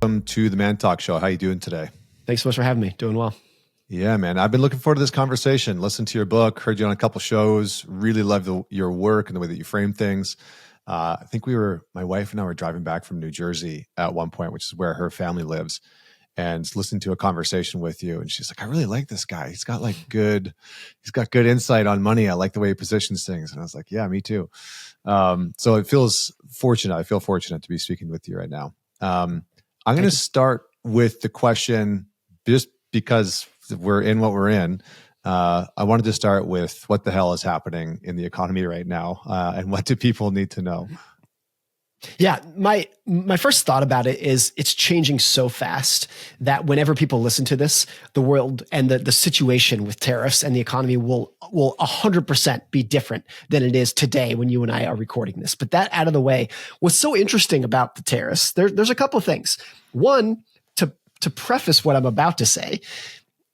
welcome to the Man Talk Show. How you doing today? Thanks so much for having me. Doing well. Yeah, man. I've been looking forward to this conversation. Listened to your book, heard you on a couple shows. Really love your work and the way that you frame things. I think my wife and I were driving back from New Jersey at one point, which is where her family lives, and listened to a conversation with you. And she's like, I really like this guy. He's got good insight on money. I like the way he positions things. And I was like, yeah, me too. So it feels fortunate. I feel fortunate to be speaking with you right now. I'm going to start with the question, just because we're in what we're in. I wanted to start with what the hell is happening in the economy right now, and what do people need to know? Yeah, my first thought about it is it's changing so fast that whenever people listen to this, the world and the situation with tariffs and the economy will 100% be different than it is today when you and I are recording this. But that out of the way, what's so interesting about the tariffs, there's a couple of things. One, to preface what I'm about to say,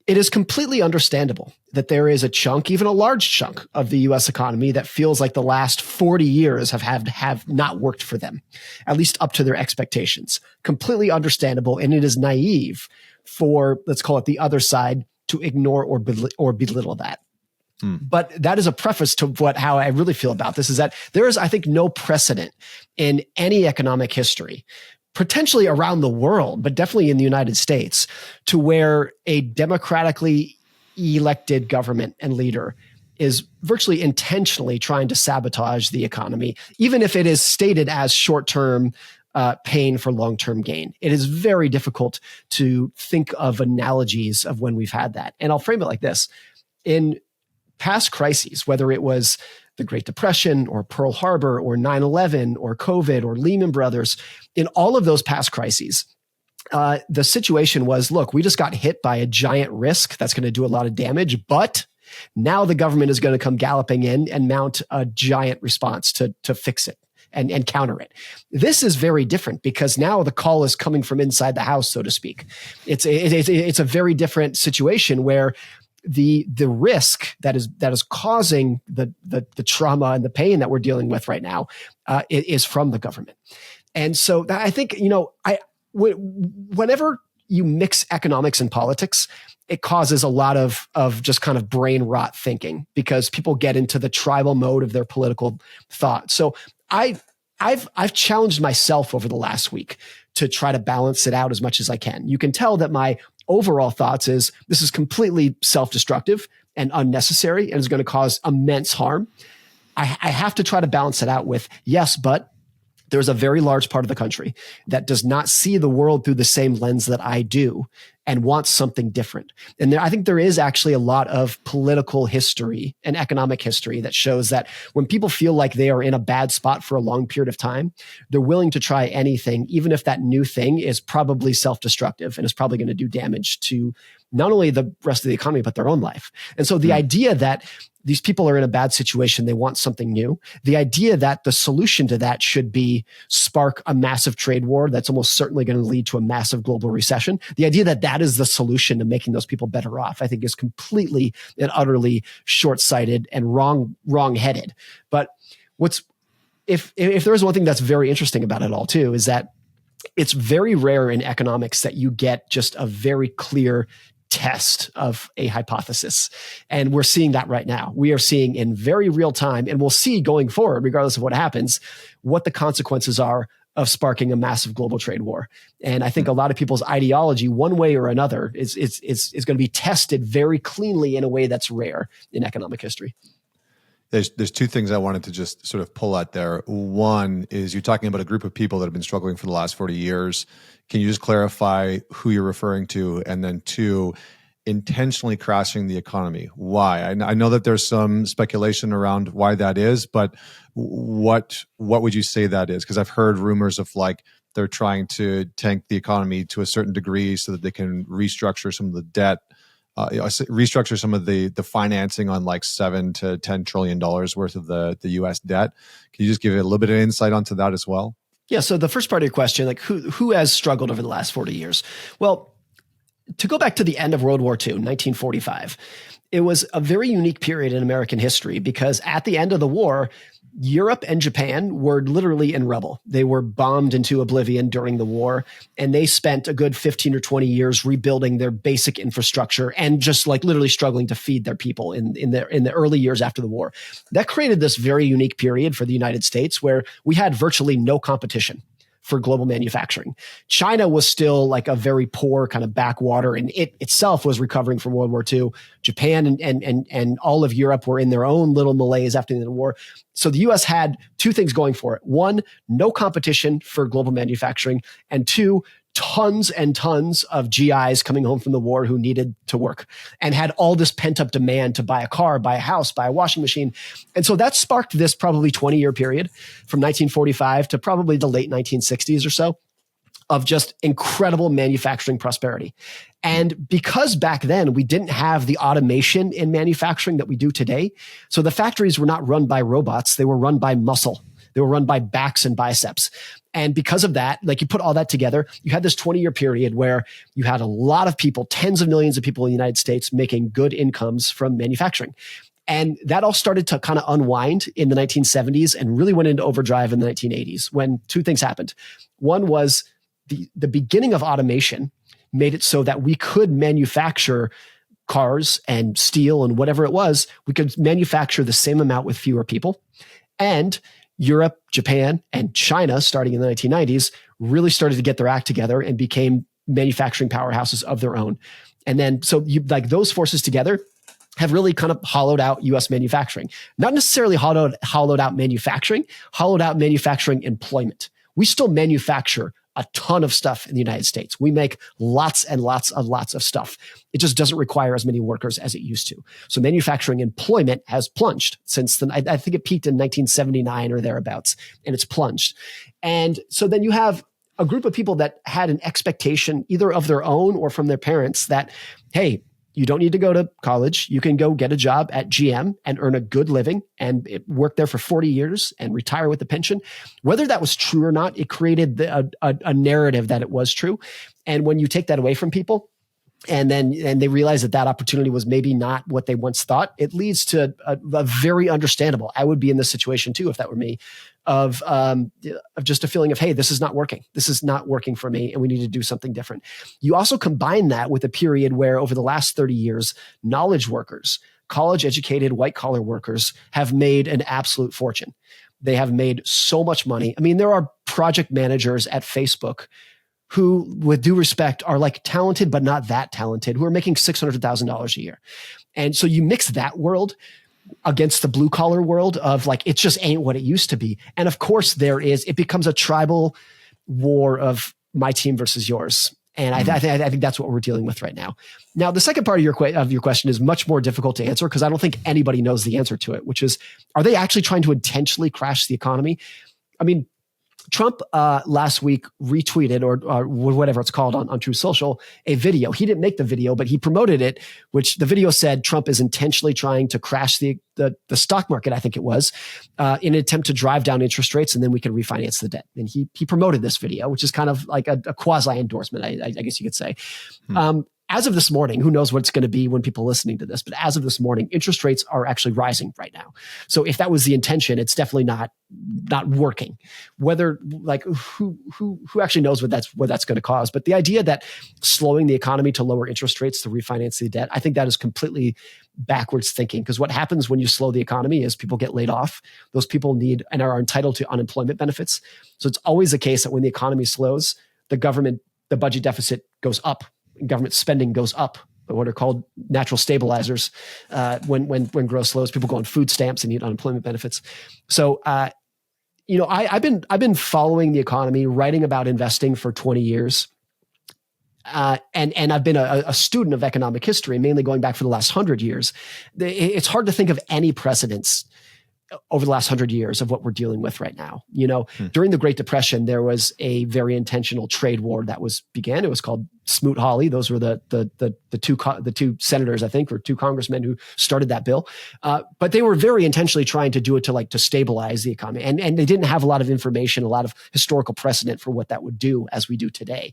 it is completely understandable that there is a chunk, even a large chunk of the US economy that feels like the last 40 years have not worked for them, at least up to their expectations. Completely understandable. And it is naive for, let's call it the other side, to ignore or belittle that. But that is a preface to how I really feel about this, is that there is, I think, no precedent in any economic history, potentially around the world, but definitely in the United States, to where a democratically elected government and leader is virtually intentionally trying to sabotage the economy, even if it is stated as short-term pain for long-term gain. It is very difficult to think of analogies of when we've had that. And I'll frame it like this. In past crises, whether it was the Great Depression or Pearl Harbor or 9/11 or COVID or Lehman Brothers, in all of those past crises, the situation was, look, we just got hit by a giant risk that's going to do a lot of damage, but now the government is going to come galloping in and mount a giant response to fix it and counter it. This is very different because now the call is coming from inside the house, so to speak. It's a very different situation where the risk that is causing the trauma and the pain that we're dealing with right now is from the government. And so I think, whenever you mix economics and politics, it causes a lot of just kind of brain rot thinking because people get into the tribal mode of their political thought. So I've challenged myself over the last week to try to balance it out as much as I can. You can tell that my overall thoughts is this is completely self-destructive and unnecessary and is going to cause immense harm. I have to try to balance it out with, yes, but there's a very large part of the country that does not see the world through the same lens that I do and wants something different. And I think there is actually a lot of political history and economic history that shows that when people feel like they are in a bad spot for a long period of time, they're willing to try anything, even if that new thing is probably self-destructive and is probably going to do damage to not only the rest of the economy, but their own life. And so the idea that these people are in a bad situation, they want something new. The idea that the solution to that should be spark a massive trade war that's almost certainly going to lead to a massive global recession. The idea that that is the solution to making those people better off, I think is completely and utterly short-sighted and wrong-headed. But if there is one thing that's very interesting about it all too, is that it's very rare in economics that you get just a very clear test of a hypothesis. And we're seeing that right now. We are seeing in very real time, and we'll see going forward, regardless of what happens, what the consequences are of sparking a massive global trade war. And I think a lot of people's ideology, one way or another, is going to be tested very cleanly in a way that's rare in economic history. There's two things I wanted to just sort of pull out there. One is you're talking about a group of people that have been struggling for the last 40 years. Can you just clarify who you're referring to? And then two, intentionally crashing the economy. Why? I know that there's some speculation around why that is, but what would you say that is? Because I've heard rumors of like they're trying to tank the economy to a certain degree so that they can restructure some of the debt, restructure some of the financing on like $7 to $10 trillion worth of the U.S. debt. Can you just give a little bit of insight onto that as well? Yeah. So the first part of your question, like who has struggled over the last 40 years? Well, to go back to the end of World War II, 1945, it was a very unique period in American history because at the end of the war, Europe and Japan were literally in rubble. They were bombed into oblivion during the war, and they spent a good 15 or 20 years rebuilding their basic infrastructure and just like literally struggling to feed their people in the early years after the war. That created this very unique period for the United States where we had virtually no competition for global manufacturing. China was still like a very poor kind of backwater, and it itself was recovering from World War II. Japan and all of Europe were in their own little malaise after the war. So the US had two things going for it. One, no competition for global manufacturing, and two, tons and tons of GIs coming home from the war who needed to work and had all this pent up demand to buy a car, buy a house, buy a washing machine. And so that sparked this probably 20-year period from 1945 to probably the late 1960s or so of just incredible manufacturing prosperity. And because back then we didn't have the automation in manufacturing that we do today, so the factories were not run by robots, they were run by muscle. They were run by backs and biceps. And because of that, like you put all that together, you had this 20-year period where you had a lot of people, tens of millions of people in the United States making good incomes from manufacturing. And that all started to kind of unwind in the 1970s and really went into overdrive in the 1980s when two things happened. One was the beginning of automation made it so that we could manufacture cars and steel and whatever it was. We could manufacture the same amount with fewer people. And Europe, Japan, and China, starting in the 1990s, really started to get their act together and became manufacturing powerhouses of their own. And then, so you like those forces together have really kind of hollowed out U.S. manufacturing. Not necessarily hollowed out manufacturing, hollowed out manufacturing employment. We still manufacture a ton of stuff in the United States. We make lots and lots of stuff. It just doesn't require as many workers as it used to. So manufacturing employment has plunged since then. I think it peaked in 1979 or thereabouts, and it's plunged. And so then you have a group of people that had an expectation either of their own or from their parents that, hey, you don't need to go to college. You can go get a job at GM and earn a good living and work there for 40 years and retire with a pension. Whether that was true or not, it created a narrative that it was true. And when you take that away from people, and they realize that opportunity was maybe not what they once thought, it leads to a very understandable. I would be in this situation too if that were me, of just a feeling of, hey, this is not working. This is not working for me, and we need to do something different. You also combine that with a period where over the last 30 years, knowledge workers, college-educated white-collar workers have made an absolute fortune. They have made so much money. I mean, there are project managers at Facebook who, with due respect, are like talented, but not that talented, who are making $600,000 a year. And so you mix that world against the blue collar world of like, it just ain't what it used to be. And of course it becomes a tribal war of my team versus yours. And I think that's what we're dealing with right now. Now, the second part of your question is much more difficult to answer because I don't think anybody knows the answer to it, which is, are they actually trying to intentionally crash the economy? I mean, Trump last week retweeted or whatever it's called on True Social, a video. He didn't make the video, but he promoted it, which the video said Trump is intentionally trying to crash the stock market, I think it was, in an attempt to drive down interest rates, and then we can refinance the debt. And he promoted this video, which is kind of like a quasi endorsement, I guess you could say. As of this morning, who knows what it's going to be when people are listening to this, but as of this morning, interest rates are actually rising right now. So if that was the intention, it's definitely not working. Whether like who actually knows what that's going to cause. But the idea that slowing the economy to lower interest rates to refinance the debt, I think that is completely backwards thinking, because what happens when you slow the economy is people get laid off. Those people need and are entitled to unemployment benefits. So it's always the case that when the economy slows, the budget deficit goes up. Government spending goes up, what are called natural stabilizers. When growth slows, people go on food stamps and need unemployment benefits. So, I've been following the economy, writing about investing for 20 years. And I've been a student of economic history, mainly going back for the last 100 years. It's hard to think of any precedents over the last 100 years of what we're dealing with right now. During the Great Depression, there was a very intentional trade war that began. It was called Smoot-Hawley. Those were the two senators, I think, or two congressmen who started that bill. But they were very intentionally trying to do it to stabilize the economy. And they didn't have a lot of information, a lot of historical precedent for what that would do as we do today.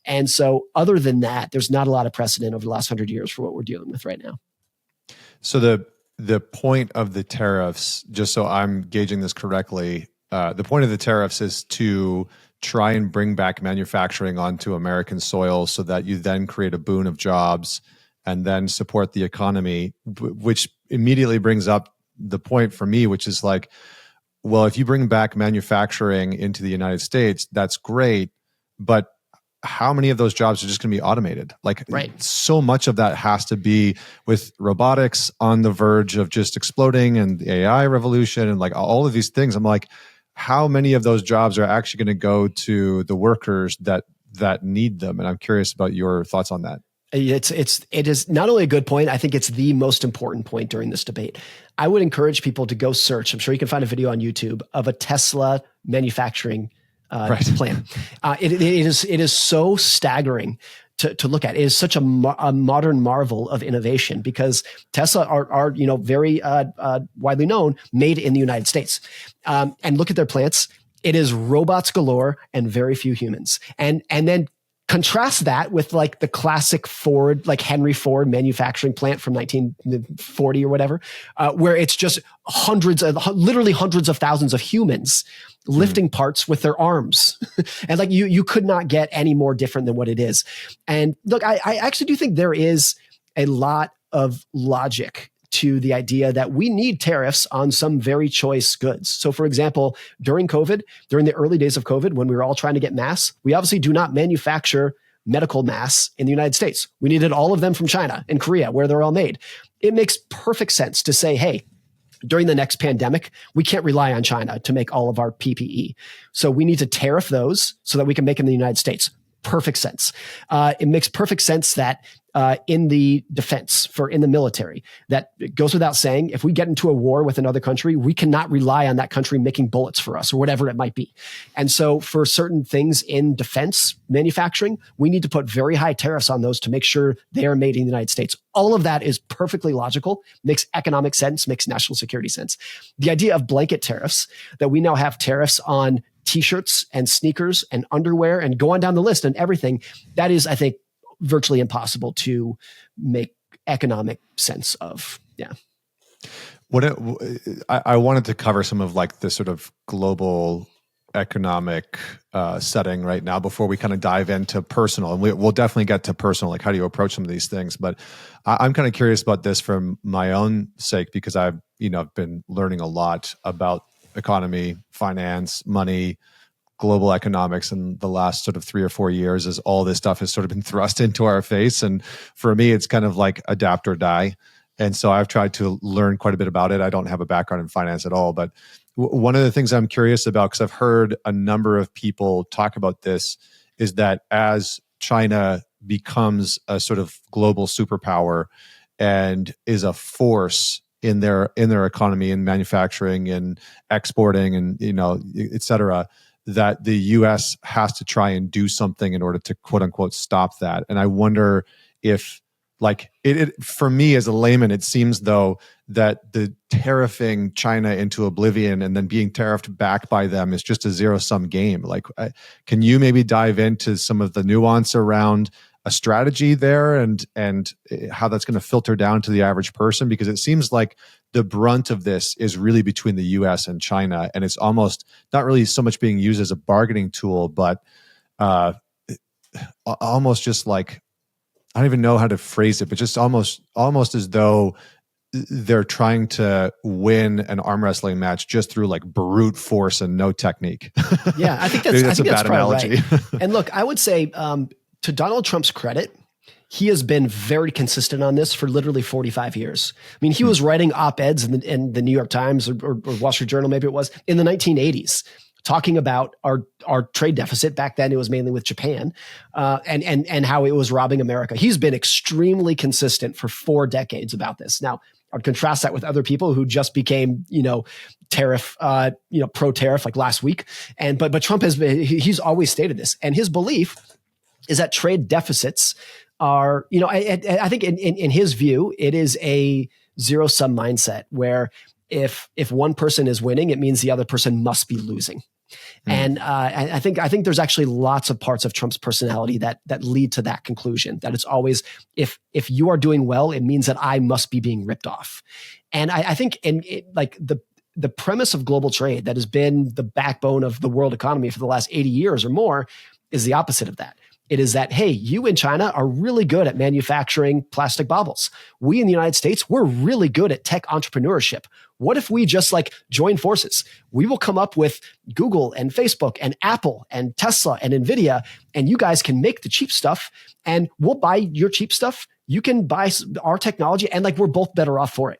And so other than that, there's not a lot of precedent over the last 100 years for what we're dealing with right now. So the the point of the tariffs, just so I'm gauging this correctly, the point of the tariffs is to try and bring back manufacturing onto American soil so that you then create a boon of jobs and then support the economy, which immediately brings up the point for me, which is like, well, if you bring back manufacturing into the United States, that's great, but how many of those jobs are just going to be automated? Like, right. So much of that has to be with robotics on the verge of just exploding and the AI revolution and like all of these things. I'm like, how many of those jobs are actually going to go to the workers that need them? And I'm curious about your thoughts on that. It is not only a good point, I think it's the most important point during this debate. I would encourage people to go search. I'm sure you can find a video on YouTube of a Tesla manufacturing plan. It is so staggering to look at. It is such a modern marvel of innovation because Tesla are very widely known, made in the United States. And look at their plants. It is robots galore and very few humans. And then contrast that with like the classic Ford, like Henry Ford manufacturing plant from 1940 or whatever, where it's just literally hundreds of thousands of humans lifting parts with their arms. And like you could not get any more different than what it is. And look, I actually do think there is a lot of logic to the idea that we need tariffs on some very choice goods. So for example, during the early days of COVID, when we were all trying to get masks, we obviously do not manufacture medical masks in the United States. We needed all of them from China and Korea, where they're all made. It makes perfect sense to say, hey, during the next pandemic, we can't rely on China to make all of our PPE. So we need to tariff those so that we can make them in the United States. Perfect sense. It makes perfect sense that in the defense, in the military, that it goes without saying, if we get into a war with another country, we cannot rely on that country making bullets for us or whatever it might be. And so for certain things in defense manufacturing, we need to put very high tariffs on those to make sure they are made in the United States. All of that is perfectly logical, makes economic sense, makes national security sense. The idea of blanket tariffs, that we now have tariffs on t-shirts and sneakers and underwear and go on down the list and everything, that is, I think, virtually impossible to make economic sense of. Yeah. I wanted to cover some of like the sort of global economic setting right now before we kind of dive into personal, and we'll definitely get to personal, like how do you approach some of these things. But I'm kind of curious about this from my own sake because I've been learning a lot about economy, finance, money, global economics in the last sort of 3 or 4 years as all this stuff has sort of been thrust into our face. And for me, it's kind of like adapt or die. And so I've tried to learn quite a bit about it. I don't have a background in finance at all, but one of the things I'm curious about, because I've heard a number of people talk about this, is that as China becomes a sort of global superpower and is a force in their economy and manufacturing and exporting and et cetera, that the U.S. has to try and do something in order to quote unquote stop that. And I wonder if, like, it for me as a layman, it seems though that the tariffing China into oblivion and then being tariffed back by them is just a zero-sum game. Like, can you maybe dive into some of the nuance around a strategy there and how that's going to filter down to the average person? Because it seems like the brunt of this is really between the US and China, and it's almost not really so much being used as a bargaining tool, but almost just like, I don't even know how to phrase it, but just almost as though they're trying to win an arm wrestling match just through like brute force and no technique. Yeah, I think that's a bad analogy. Right. And look, I would say to Donald Trump's credit, he has been very consistent on this for literally 45 years. I mean, he was writing op-eds in the New York Times or Wall Street Journal, maybe it was, in the 1980s, talking about our trade deficit. Back then, it was mainly with Japan, and how it was robbing America. He's been extremely consistent for 4 decades about this. Now, I'd contrast that with other people who just became, tariff, pro-tariff like last week. But Trump he's always stated this, and his belief is that trade deficits are, I think in his view, it is a zero-sum mindset where if one person is winning, it means the other person must be losing. And I think there's actually lots of parts of Trump's personality that lead to that conclusion, that it's always, if you are doing well, it means that I must be being ripped off. And I think like the premise of global trade that has been the backbone of the world economy for the last 80 years or more is the opposite of that. It is that, hey, you in China are really good at manufacturing plastic baubles. We in the United States, we're really good at tech entrepreneurship. What if we just like join forces? We will come up with Google and Facebook and Apple and Tesla and Nvidia, and you guys can make the cheap stuff and we'll buy your cheap stuff. You can buy our technology and like we're both better off for it.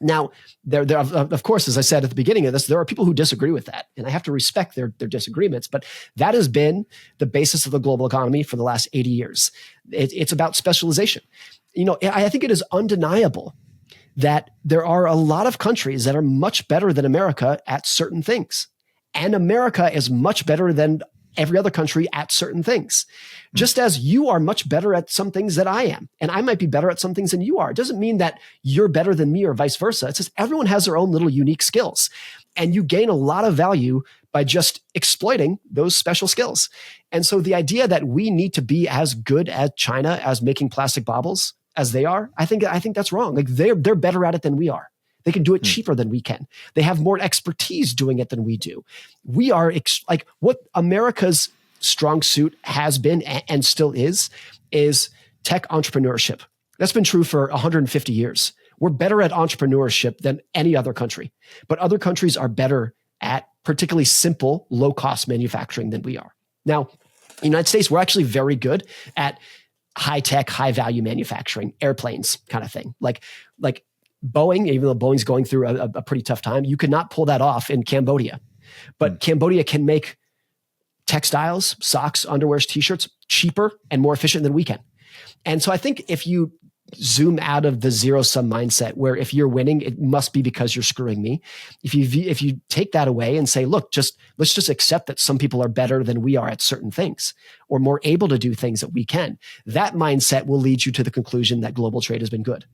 Now, there, of course, as I said at the beginning of this, there are people who disagree with that, and I have to respect their disagreements. But that has been the basis of the global economy for the last 80 years. It's about specialization. I think it is undeniable that there are a lot of countries that are much better than America at certain things, and America is much better than every other country at certain things. Just as you are much better at some things than I am, and I might be better at some things than you are. It doesn't mean that you're better than me or vice versa. It's just everyone has their own little unique skills, and you gain a lot of value by just exploiting those special skills. And so the idea that we need to be as good at China as making plastic baubles as they are, I think that's wrong. Like they're better at it than we are. They can do it cheaper than we can. They have more expertise doing it than we do. We are like what America's strong suit has been and still is tech entrepreneurship. That's been true for 150 years. We're better at entrepreneurship than any other country, but other countries are better at particularly simple, low-cost manufacturing than we are. Now, in the United States, we're actually very good at high-tech, high-value manufacturing, airplanes kind of thing. Like Boeing, even though Boeing's going through a pretty tough time, you could not pull that off in Cambodia. But Cambodia can make textiles, socks, underwears, t-shirts cheaper and more efficient than we can. And so I think if you zoom out of the zero-sum mindset where if you're winning, it must be because you're screwing me. If you take that away and say, look, let's just accept that some people are better than we are at certain things or more able to do things that we can, that mindset will lead you to the conclusion that global trade has been good.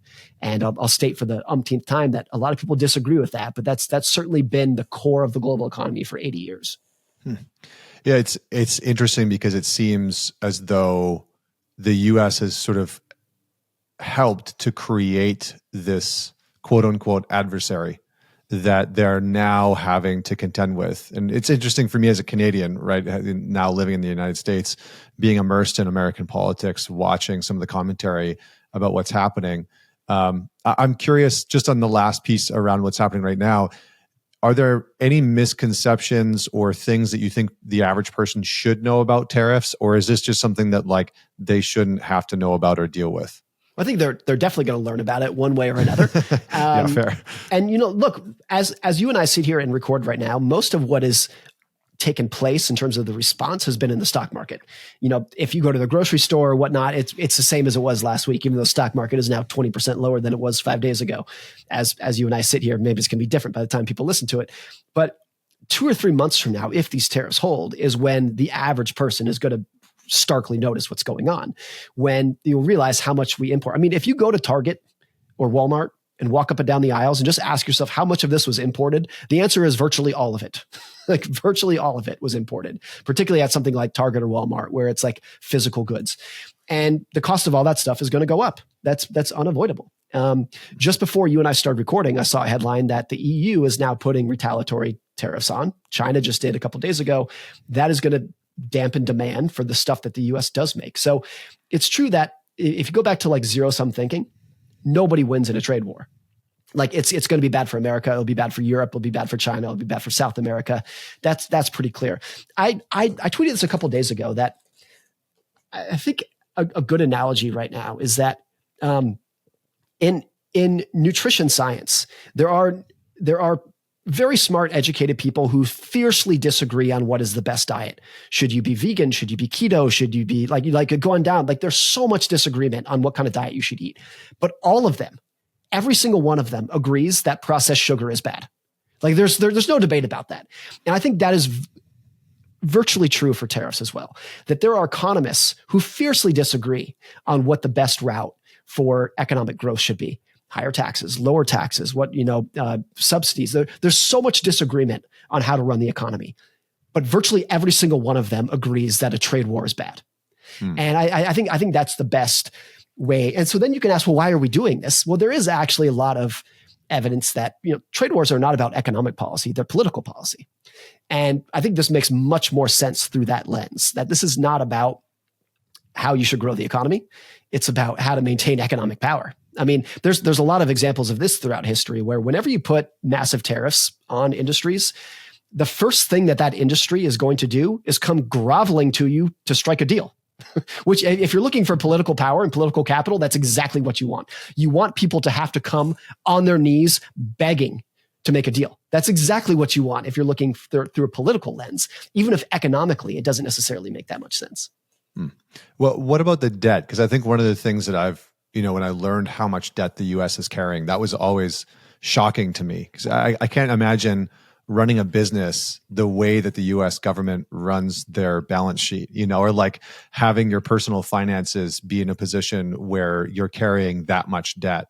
And I'll state for the umpteenth time that a lot of people disagree with that, but that's certainly been the core of the global economy for 80 years. Yeah, it's interesting because it seems as though the U.S. has sort of helped to create this quote unquote adversary that they're now having to contend with. And it's interesting for me as a Canadian, right, now living in the United States, being immersed in American politics, watching some of the commentary about what's happening. I'm curious just on the last piece around what's happening right now. Are there any misconceptions or things that you think the average person should know about tariffs? Or is this just something that like they shouldn't have to know about or deal with? I think they're definitely going to learn about it one way or another. Yeah, fair. And look, as you and I sit here and record right now, most of what is taken place in terms of the response has been in the stock market. If you go to the grocery store or whatnot, it's the same as it was last week, even though the stock market is now 20% lower than it was 5 days ago. As you and I sit here, maybe it's going to be different by the time people listen to it. But 2 or 3 months from now, if these tariffs hold, is when the average person is going to starkly notice what's going on, when you'll realize how much we import. I mean, if you go to Target or Walmart and walk up and down the aisles and just ask yourself how much of this was imported, the answer is virtually all of it. Like virtually all of it was imported, particularly at something like Target or Walmart, where it's like physical goods. And the cost of all that stuff is going to go up. That's unavoidable. Just before you and I started recording, I saw a headline that the EU is now putting retaliatory tariffs on. China just did a couple of days ago. That is going to dampen demand for the stuff that the US does make. So it's true that if you go back to like zero-sum thinking, nobody wins in a trade war. Like it's going to be bad for America. It'll be bad for Europe. It'll be bad for China. It'll be bad for South America. That's pretty clear. I tweeted this a couple of days ago that I think a good analogy right now is that in nutrition science, there are very smart, educated people who fiercely disagree on what is the best diet. Should you be vegan? Should you be keto? Should you be like going down? Like there's so much disagreement on what kind of diet you should eat. But all of them, every single one of them agrees that processed sugar is bad. Like there's no debate about that. And I think that is virtually true for tariffs as well, that there are economists who fiercely disagree on what the best route for economic growth should be. Higher taxes, lower taxes, subsidies. There's so much disagreement on how to run the economy. but virtually every single one of them agrees that a trade war is bad. And I think that's the best way. And so then you can ask, well, why are we doing this? Well, there is actually a lot of evidence that trade wars are not about economic policy; they're political policy. And I think this makes much more sense through that lens. That this is not about how you should grow the economy; it's about how to maintain economic power. I mean, there's a lot of examples of this throughout history, where whenever you put massive tariffs on industries, the first thing that industry is going to do is come groveling to you to strike a deal. Which, if you're looking for political power and political capital, that's exactly what you want. You want people to have to come on their knees begging to make a deal. That's exactly what you want if you're looking through a political lens, even if economically it doesn't necessarily make that much sense. Well, what about the debt? Because I think one of the things that I've, when I learned how much debt the U.S. is carrying, that was always shocking to me, because I can't imagine running a business the way that the U.S. government runs their balance sheet, or like having your personal finances be in a position where you're carrying that much debt.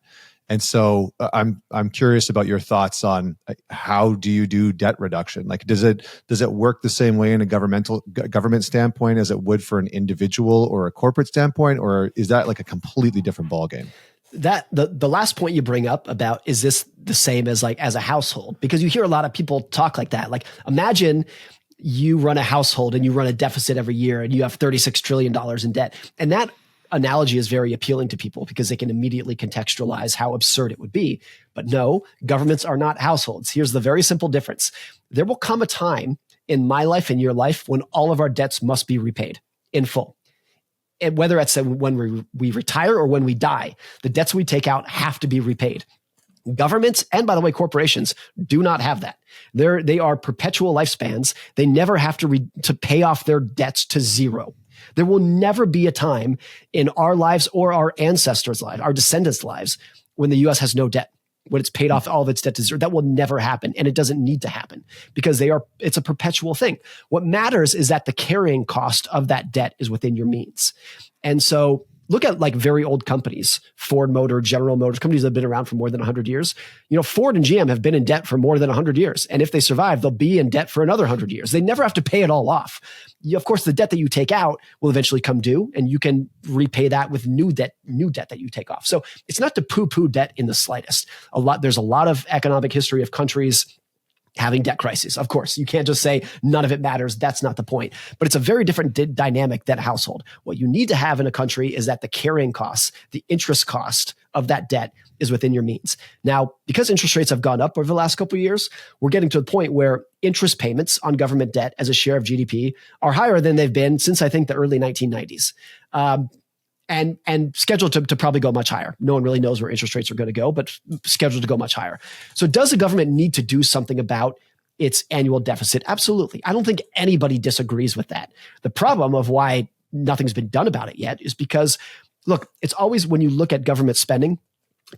And so I'm curious about your thoughts on how do you do debt reduction? Like, does it work the same way in a government standpoint as it would for an individual or a corporate standpoint, or is that like a completely different ballgame? That the last point you bring up about, is this the same as like as a household? Because you hear a lot of people talk like that. Like, imagine you run a household and you run a deficit every year and you have $36 trillion in debt. And that analogy is very appealing to people because they can immediately contextualize how absurd it would be. But no, governments are not households. Here's the very simple difference. There will come a time in my life and your life when all of our debts must be repaid in full. And whether it's when we retire or when we die, the debts we take out have to be repaid. Governments, and by the way, corporations, do not have that. They are perpetual lifespans. They never have to pay off their debts to zero. There will never be a time in our lives or our ancestors' lives, our descendants' lives, when the U.S. has no debt, when it's paid off all of its debt to zero. That will never happen, and it doesn't need to happen because it's a perpetual thing. What matters is that the carrying cost of that debt is within your means. And so look at like very old companies, Ford Motor, General Motors, companies that have been around for more than 100 years. Ford and GM have been in debt for more than 100 years. And if they survive, they'll be in debt for another 100 years. They never have to pay it all off. Of course, the debt that you take out will eventually come due, and you can repay that with new debt that you take off. So it's not to poo-poo debt in the slightest. There's a lot of economic history of countries having debt crises. Of course, you can't just say none of it matters. That's not the point. But it's a very different dynamic than a household. What you need to have in a country is that the carrying costs, the interest cost of that debt is within your means. Now, because interest rates have gone up over the last couple of years, we're getting to the point where interest payments on government debt as a share of GDP are higher than they've been since, I think, the early 1990s. And scheduled to probably go much higher. No one really knows where interest rates are going to go, but scheduled to go much higher. So does the government need to do something about its annual deficit? Absolutely. I don't think anybody disagrees with that. The problem of why nothing's been done about it yet is because, look, it's always when you look at government spending,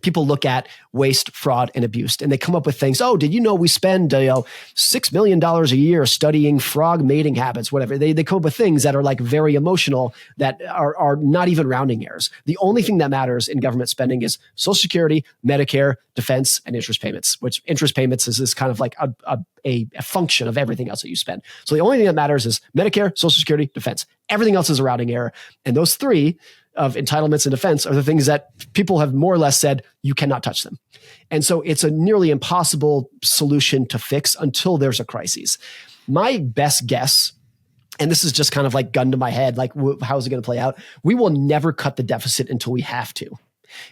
people look at waste, fraud, and abuse, and they come up with things. Oh, did you know we spend $6 million a year studying frog mating habits, whatever. They come up with things that are like very emotional that are not even rounding errors. The only thing that matters in government spending is Social Security, Medicare, defense, and interest payments, which interest payments is kind of like a function of everything else that you spend. So the only thing that matters is Medicare, Social Security, defense. Everything else is a rounding error. And those three of entitlements and defense are the things that people have more or less said you cannot touch them. And so it's a nearly impossible solution to fix until there's a crisis. My best guess, and this is just kind of like gun to my head, like how is it going to play out? We will never cut the deficit until we have to.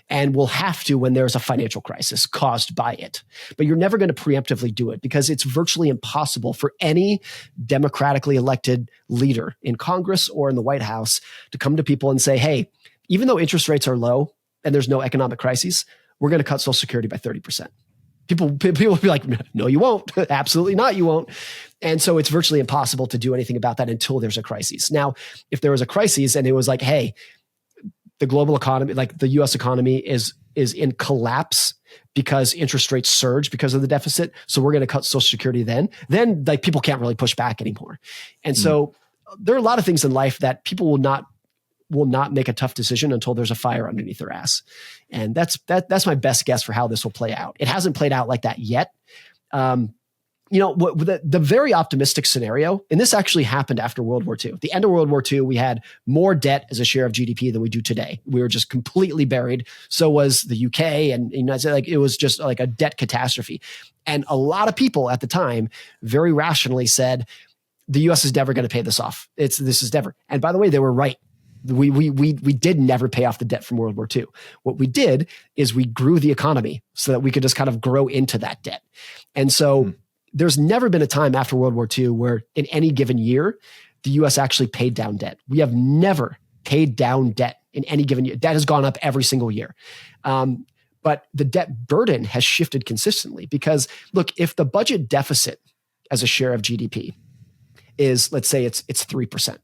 And we'll have to when there's a financial crisis caused by it. But you're never going to preemptively do it because it's virtually impossible for any democratically elected leader in Congress or in the White House to come to people and say, hey, even though interest rates are low and there's no economic crisis, we're going to cut Social Security by 30%. People will be like, no, you won't. Absolutely not. You won't. And so it's virtually impossible to do anything about that until there's a crisis. Now, if there was a crisis and it was like, hey, the global economy, like the US economy is in collapse because interest rates surge because of the deficit. So we're going to cut Social Security then like people can't really push back anymore. And so there are a lot of things in life that people will not make a tough decision until there's a fire underneath their ass. And that's my best guess for how this will play out. It hasn't played out like that yet. the very optimistic scenario, and this actually happened after World War II. At the end of World War II, we had more debt as a share of GDP than we do today. We were just completely buried. So was the UK, and it was just like a debt catastrophe. And a lot of people at the time very rationally said, the US is never going to pay this off. This is never. And by the way, they were right. We did never pay off the debt from World War II. What we did is we grew the economy so that we could just kind of grow into that debt. And so there's never been a time after World War II where in any given year, the US actually paid down debt. We have never paid down debt in any given year. Debt has gone up every single year. But the debt burden has shifted consistently because, look, if the budget deficit as a share of GDP is, let's say it's 3%,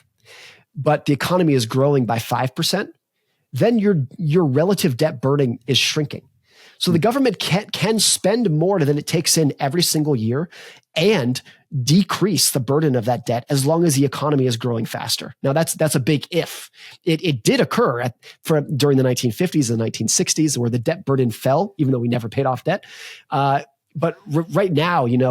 but the economy is growing by 5%, then your relative debt burden is shrinking. So the government can spend more than it takes in every single year and decrease the burden of that debt as long as the economy is growing faster. Now that's a big if. It did occur during the 1950s and 1960s where the debt burden fell, even though we never paid off debt. But right now, in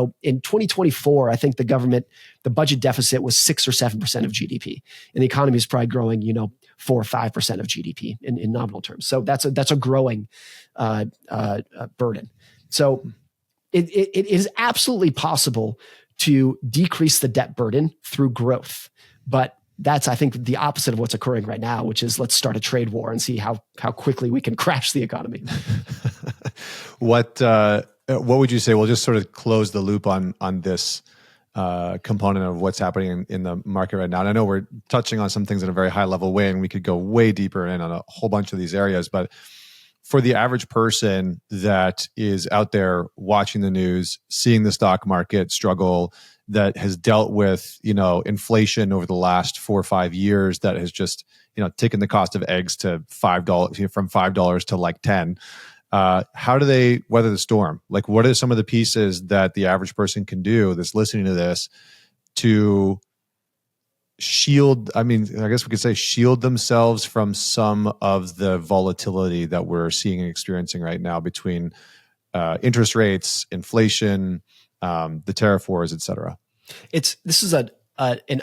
2024, I think the budget deficit was 6 or 7% of GDP, and the economy is probably growing, 4 or 5% of GDP in nominal terms. So that's a growing burden. So it is absolutely possible to decrease the debt burden through growth, but that's, I think, the opposite of what's occurring right now, which is let's start a trade war and see how quickly we can crash the economy. What would you say? We'll just sort of close the loop on this component of what's happening in the market right now. And I know we're touching on some things in a very high level way, and we could go way deeper in on a whole bunch of these areas. But for the average person that is out there watching the news, seeing the stock market struggle, that has dealt with, inflation over the last 4 or 5 years, that has just, taken the cost of eggs to $5, from $5 to like 10. How do they weather the storm? Like, what are some of the pieces that the average person can do that's listening to this to shield, I guess we could say shield themselves from some of the volatility that we're seeing and experiencing right now between interest rates, inflation, the tariff wars, et cetera? This is an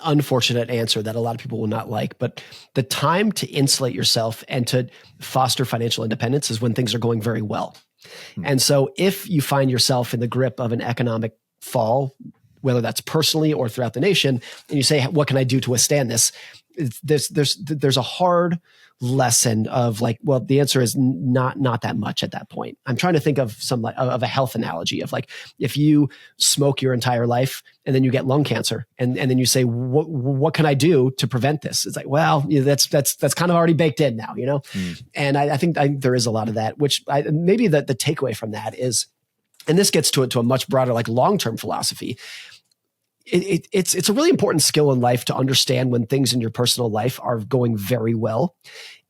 unfortunate answer that a lot of people will not like, but the time to insulate yourself and to foster financial independence is when things are going very well. And so if you find yourself in the grip of an economic fall, whether that's personally or throughout the nation, and you say, what can I do to withstand this? There's a hard lesson of like, well, the answer is not that much at that point. I'm trying to think of of a health analogy of like, if you smoke your entire life and then you get lung cancer and then you say, what can I do to prevent this? It's like, well, that's kind of already baked in now, And I think there is a lot of that, which maybe the takeaway from that is, and this gets to a much broader, like long-term philosophy. It's a really important skill in life to understand when things in your personal life are going very well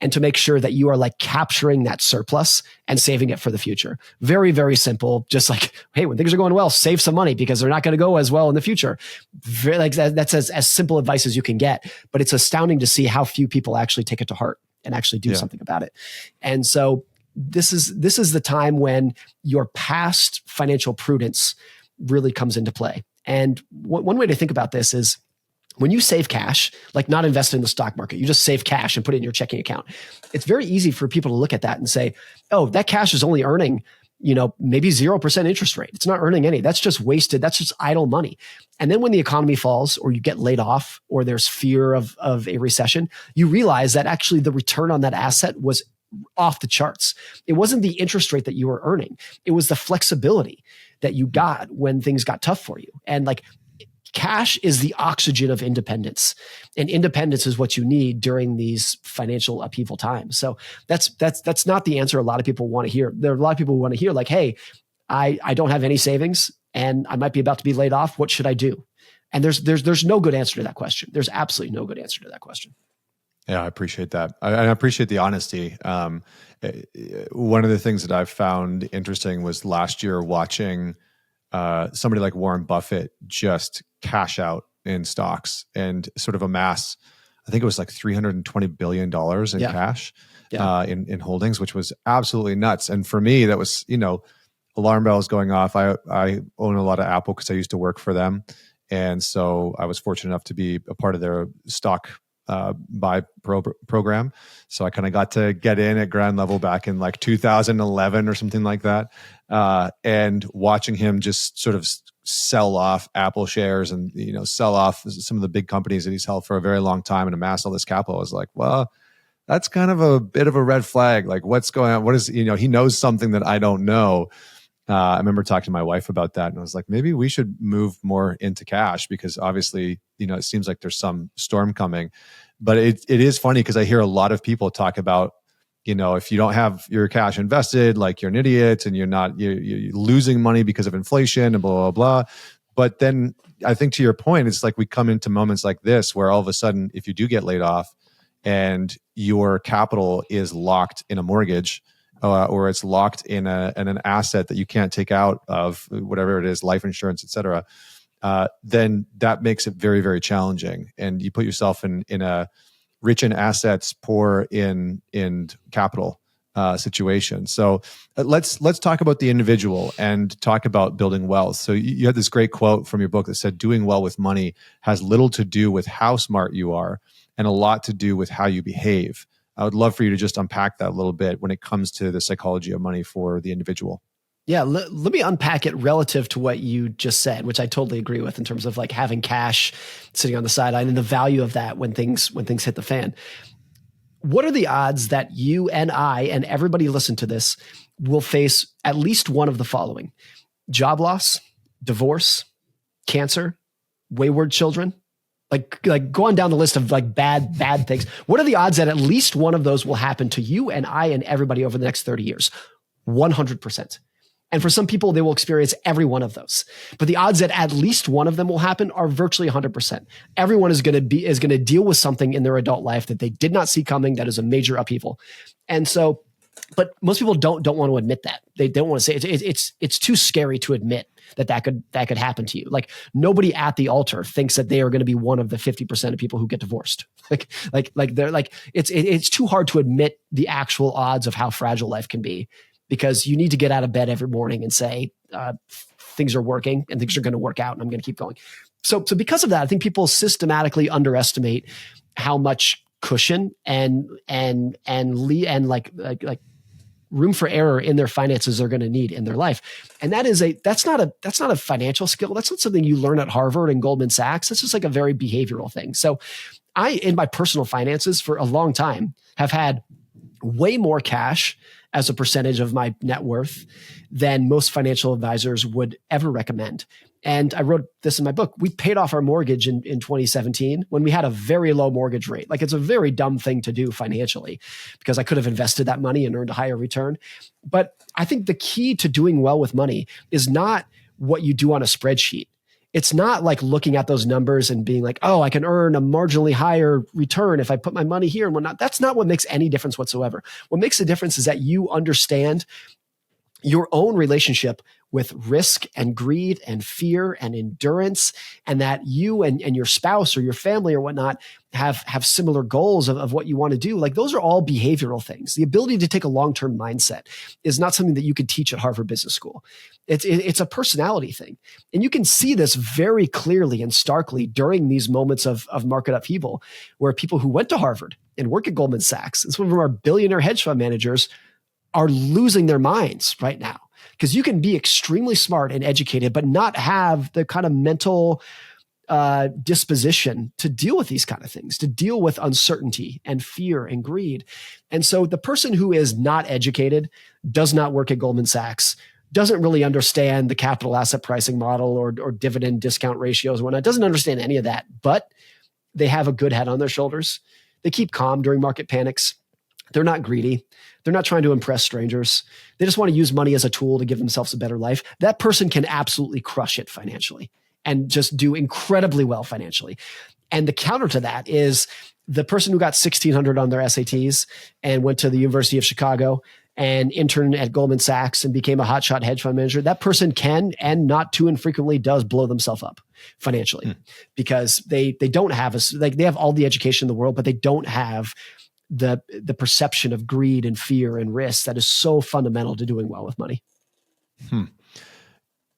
and to make sure that you are like capturing that surplus and saving it for the future. Very, very simple. Just like, hey, when things are going well, save some money because they're not going to go as well in the future. That's as simple advice as you can get, but it's astounding to see how few people actually take it to heart and actually do something about it. And so this is the time when your past financial prudence really comes into play. And one way to think about this is when you save cash, like not invest in the stock market, you just save cash and put it in your checking account. It's very easy for people to look at that and say, oh, that cash is only earning, maybe 0% interest rate. It's not earning any. That's just wasted. That's just idle money. And then when the economy falls or you get laid off or there's fear of a recession, you realize that actually the return on that asset was off the charts. It wasn't the interest rate that you were earning. It was the flexibility that you got when things got tough for you. And like cash is the oxygen of independence, and independence is what you need during these financial upheaval times. So that's not the answer a lot of people want to hear. There are a lot of people who want to hear like, hey, I don't have any savings and I might be about to be laid off. What should I do? And there's no good answer to that question. There's absolutely no good answer to that question. Yeah, I appreciate that. I appreciate the honesty. One of the things that I've found interesting was last year watching somebody like Warren Buffett just cash out in stocks and sort of amass, I think it was like $320 billion in cash in holdings, which was absolutely nuts. And for me, that was, alarm bells going off. I own a lot of Apple because I used to work for them. And so I was fortunate enough to be a part of their stock buy program. So I kind of got to get in at ground level back in like 2011 or something like that. And watching him just sort of sell off Apple shares and, sell off some of the big companies that he's held for a very long time and amass all this capital, I was like, well, that's kind of a bit of a red flag. Like, what's going on? What is, he knows something that I don't know. I remember talking to my wife about that, and I was like, maybe we should move more into cash because obviously, it seems like there's some storm coming. But it is funny because I hear a lot of people talk about, if you don't have your cash invested, like you're an idiot and you're losing money because of inflation and blah, blah, blah. But then I think to your point, it's like we come into moments like this where all of a sudden, if you do get laid off and your capital is locked in a mortgage, or it's locked in an asset that you can't take out of, whatever it is, life insurance, et cetera, then that makes it very, very challenging. And you put yourself in a rich in assets, poor in capital situation. So let's talk about the individual and talk about building wealth. So you had this great quote from your book that said, doing well with money has little to do with how smart you are and a lot to do with how you behave. I would love for you to just unpack that a little bit when it comes to the psychology of money for the individual. Yeah, let me unpack it relative to what you just said, which I totally agree with in terms of like having cash sitting on the sideline and the value of that when things hit the fan. What are the odds that you and I and everybody listen to this will face at least one of the following: job loss, divorce, cancer, wayward children? Like go on down the list of like bad things. What are the odds that at least one of those will happen to you and I and everybody over the next 30 years? 100%. And for some people, they will experience every one of those. But the odds that at least one of them will happen are virtually 100%. Everyone is going to deal with something in their adult life that they did not see coming that is a major upheaval. And so, but most people don't want to admit that. They don't want to say it's too scary to admit that could happen to you. Like nobody at the altar thinks that they are going to be one of the 50% of people who get divorced. Like they're like, it's too hard to admit the actual odds of how fragile life can be, because you need to get out of bed every morning and say, things are working and things are going to work out and I'm going to keep going. So because of that, I think people systematically underestimate how much cushion and like room for error in their finances they're going to need in their life. And that's not a financial skill. That's not something you learn at Harvard and Goldman Sachs. That's just like a very behavioral thing. So I, in my personal finances for a long time, have had way more cash as a percentage of my net worth than most financial advisors would ever recommend. And I wrote this in my book. We paid off our mortgage in 2017 when we had a very low mortgage rate. Like it's a very dumb thing to do financially because I could have invested that money and earned a higher return. But I think the key to doing well with money is not what you do on a spreadsheet. It's not like looking at those numbers and being like, oh, I can earn a marginally higher return if I put my money here and whatnot. That's not what makes any difference whatsoever. What makes a difference is that you understand your own relationship with risk and greed and fear and endurance, and that you and your spouse or your family or whatnot have similar goals of what you want to do. Like those are all behavioral things. The ability to take a long-term mindset is not something that you could teach at Harvard Business School. It's a personality thing. And you can see this very clearly and starkly during these moments of market upheaval, where people who went to Harvard and work at Goldman Sachs, and some of them are billionaire hedge fund managers, are losing their minds right now. Because you can be extremely smart and educated, but not have the kind of mental disposition to deal with these kind of things, to deal with uncertainty and fear and greed. And so the person who is not educated, does not work at Goldman Sachs, doesn't really understand the capital asset pricing model or dividend discount ratios and whatnot, doesn't understand any of that, but they have a good head on their shoulders. They keep calm during market panics. They're not greedy. They're not trying to impress strangers. They just want to use money as a tool to give themselves a better life. That person can absolutely crush it financially and just do incredibly well financially. And the counter to that is the person who got 1,600 on their SATs and went to the University of Chicago and interned at Goldman Sachs and became a hotshot hedge fund manager. That person can, and not too infrequently does, blow themselves up financially because they don't have they have all the education in the world, but they don't have the perception of greed and fear and risk that is so fundamental to doing well with money. Hmm.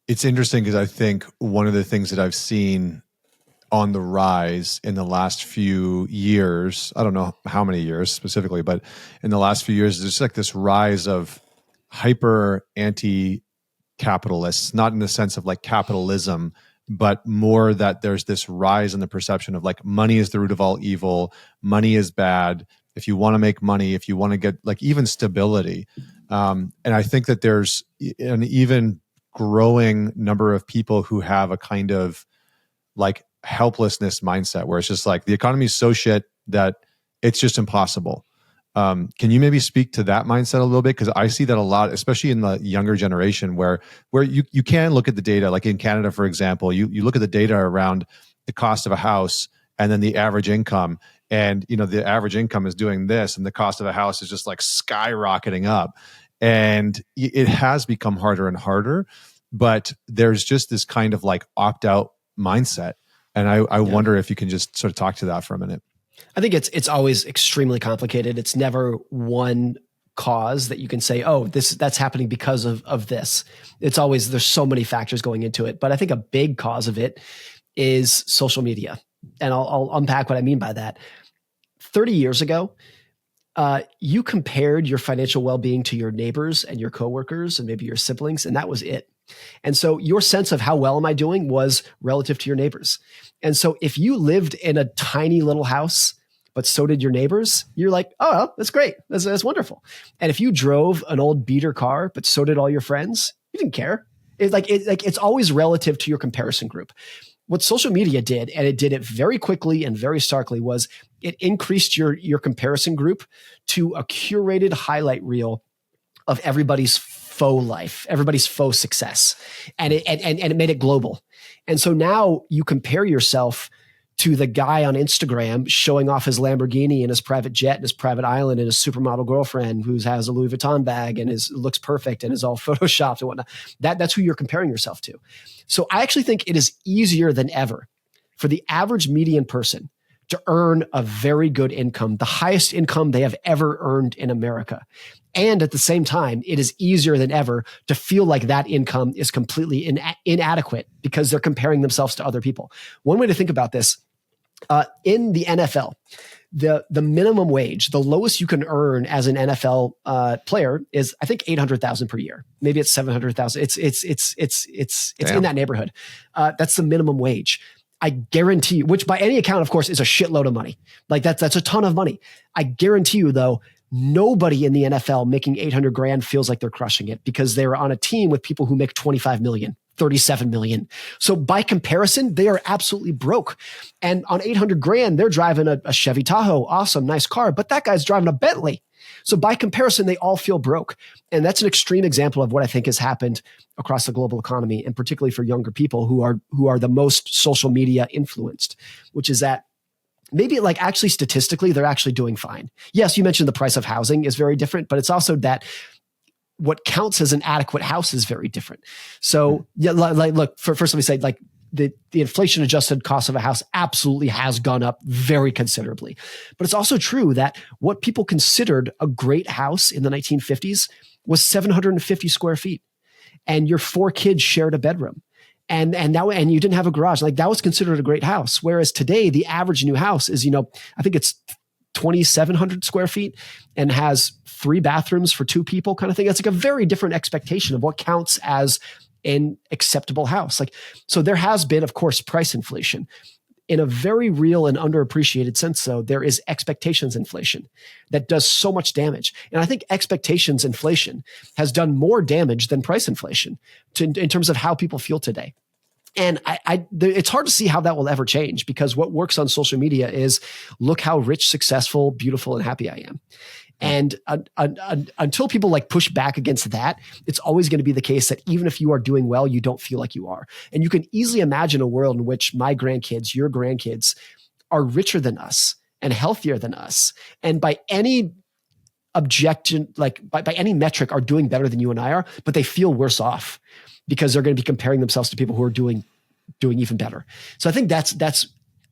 It's interesting because I think one of the things that I've seen on the rise in the last few years, I don't know how many years specifically, but in the last few years, there's like this rise of hyper anti capitalists, not in the sense of like capitalism, but more that there's this rise in the perception of like money is the root of all evil, money is bad. If you want to make money, if you want to get like even stability. And I think that there's an even growing number of people who have a kind of like helplessness mindset where it's just like the economy is so shit that it's just impossible. Can you maybe speak to that mindset a little bit? Because I see that a lot, especially in the younger generation, where you can look at the data, like in Canada, for example, you look at the data around the cost of a house and then the average income, and the average income is doing this, and the cost of a house is just like skyrocketing up, and it has become harder and harder. But there's just this kind of like opt out mindset, and I wonder if you can just sort of talk to that for a minute. I think it's always extremely complicated. It's never one cause that you can say, oh, that's happening because of this. It's always, there's so many factors going into it. But I think a big cause of it is social media. And I'll unpack what I mean by that. 30 years ago, you compared your financial well-being to your neighbors and your coworkers and maybe your siblings, and that was it. And so your sense of how well am I doing was relative to your neighbors. And so if you lived in a tiny little house, but so did your neighbors, you're like, oh, that's great. That's wonderful. And if you drove an old beater car, but so did all your friends, you didn't care. It's always relative to your comparison group. What social media did, and it did it very quickly and very starkly, was it increased your comparison group to a curated highlight reel of everybody's faux life, everybody's faux success. And it made it global. And so now you compare yourself to the guy on Instagram showing off his Lamborghini and his private jet and his private island and his supermodel girlfriend who has a Louis Vuitton bag and looks perfect and is all photoshopped and whatnot. That's who you're comparing yourself to. So I actually think it is easier than ever for the average median person to earn a very good income, the highest income they have ever earned in America. And at the same time, it is easier than ever to feel like that income is completely inadequate because they're comparing themselves to other people. One way to think about this, in the NFL, the minimum wage, the lowest you can earn as an NFL player is, I think, $800,000 per year. Maybe it's $700,000. It's in that neighborhood. That's the minimum wage. I guarantee you, which by any account, of course, is a shitload of money. Like that's a ton of money. I guarantee you, though, nobody in the NFL making 800 grand feels like they're crushing it because they're on a team with people who make 25 million, 37 million. So by comparison, they are absolutely broke. And on 800 grand, they're driving a Chevy Tahoe. Awesome, nice car. But that guy's driving a Bentley. So by comparison, they all feel broke. And that's an extreme example of what I think has happened across the global economy, and particularly for younger people who are the most social media influenced, which is that maybe like actually statistically, they're actually doing fine. Yes, you mentioned the price of housing is very different, but it's also that what counts as an adequate house is very different. So yeah, look, first let me say, like the inflation adjusted cost of a house absolutely has gone up very considerably. But it's also true that what people considered a great house in the 1950s was 750 square feet, and your 4 kids shared a bedroom. And you didn't have a garage. Like that was considered a great house. Whereas today, the average new house is, I think it's 2,700 square feet and has 3 bathrooms for 2 people kind of thing. That's like a very different expectation of what counts as an acceptable house. Like, so there has been, of course, price inflation. In a very real and underappreciated sense, though, there is expectations inflation that does so much damage. And I think expectations inflation has done more damage than price inflation in terms of how people feel today. And it's hard to see how that will ever change, because what works on social media is look how rich, successful, beautiful, and happy I am. And until people like push back against that, it's always going to be the case that even if you are doing well, you don't feel like you are. And you can easily imagine a world in which my grandkids, your grandkids, are richer than us and healthier than us, and by any objection, like by any metric, are doing better than you and I are, but they feel worse off because they're going to be comparing themselves to people who are doing even better. So I think that's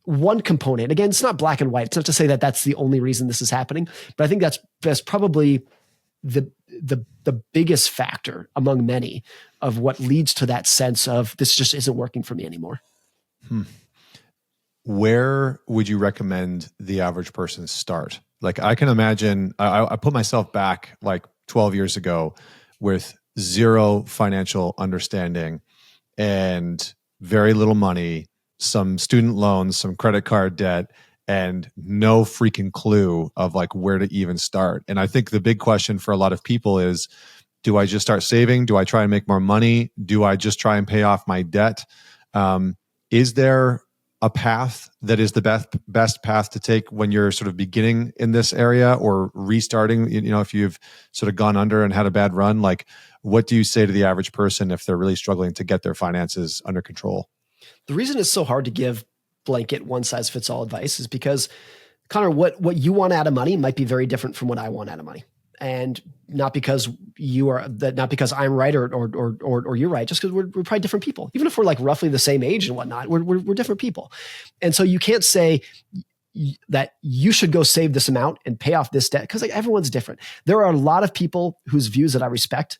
one component. Again, it's not black and white. It's not to say that that's the only reason this is happening, but I think that's probably the the biggest factor among many of what leads to that sense of this just isn't working for me anymore. Where would you recommend the average person start? Like, I can imagine, I put myself back like 12 years ago with zero financial understanding and very little money, some student loans, some credit card debt, and no freaking clue of like where to even start. And I think the big question for a lot of people is, do I just start saving? Do I try and make more money? Do I just try and pay off my debt? Is there a path that is the best path to take when you're sort of beginning in this area or restarting? You know, if you've sort of gone under and had a bad run, like, what do you say to the average person if they're really struggling to get their finances under control? The reason it's so hard to give blanket one size fits all advice is because, Connor, what you want out of money might be very different from what I want out of money. And not because not because I'm right or you're right, just because we're probably different people. Even if we're like roughly the same age and whatnot, we're different people. And so you can't say that you should go save this amount and pay off this debt, because like everyone's different. There are a lot of people whose views that I respect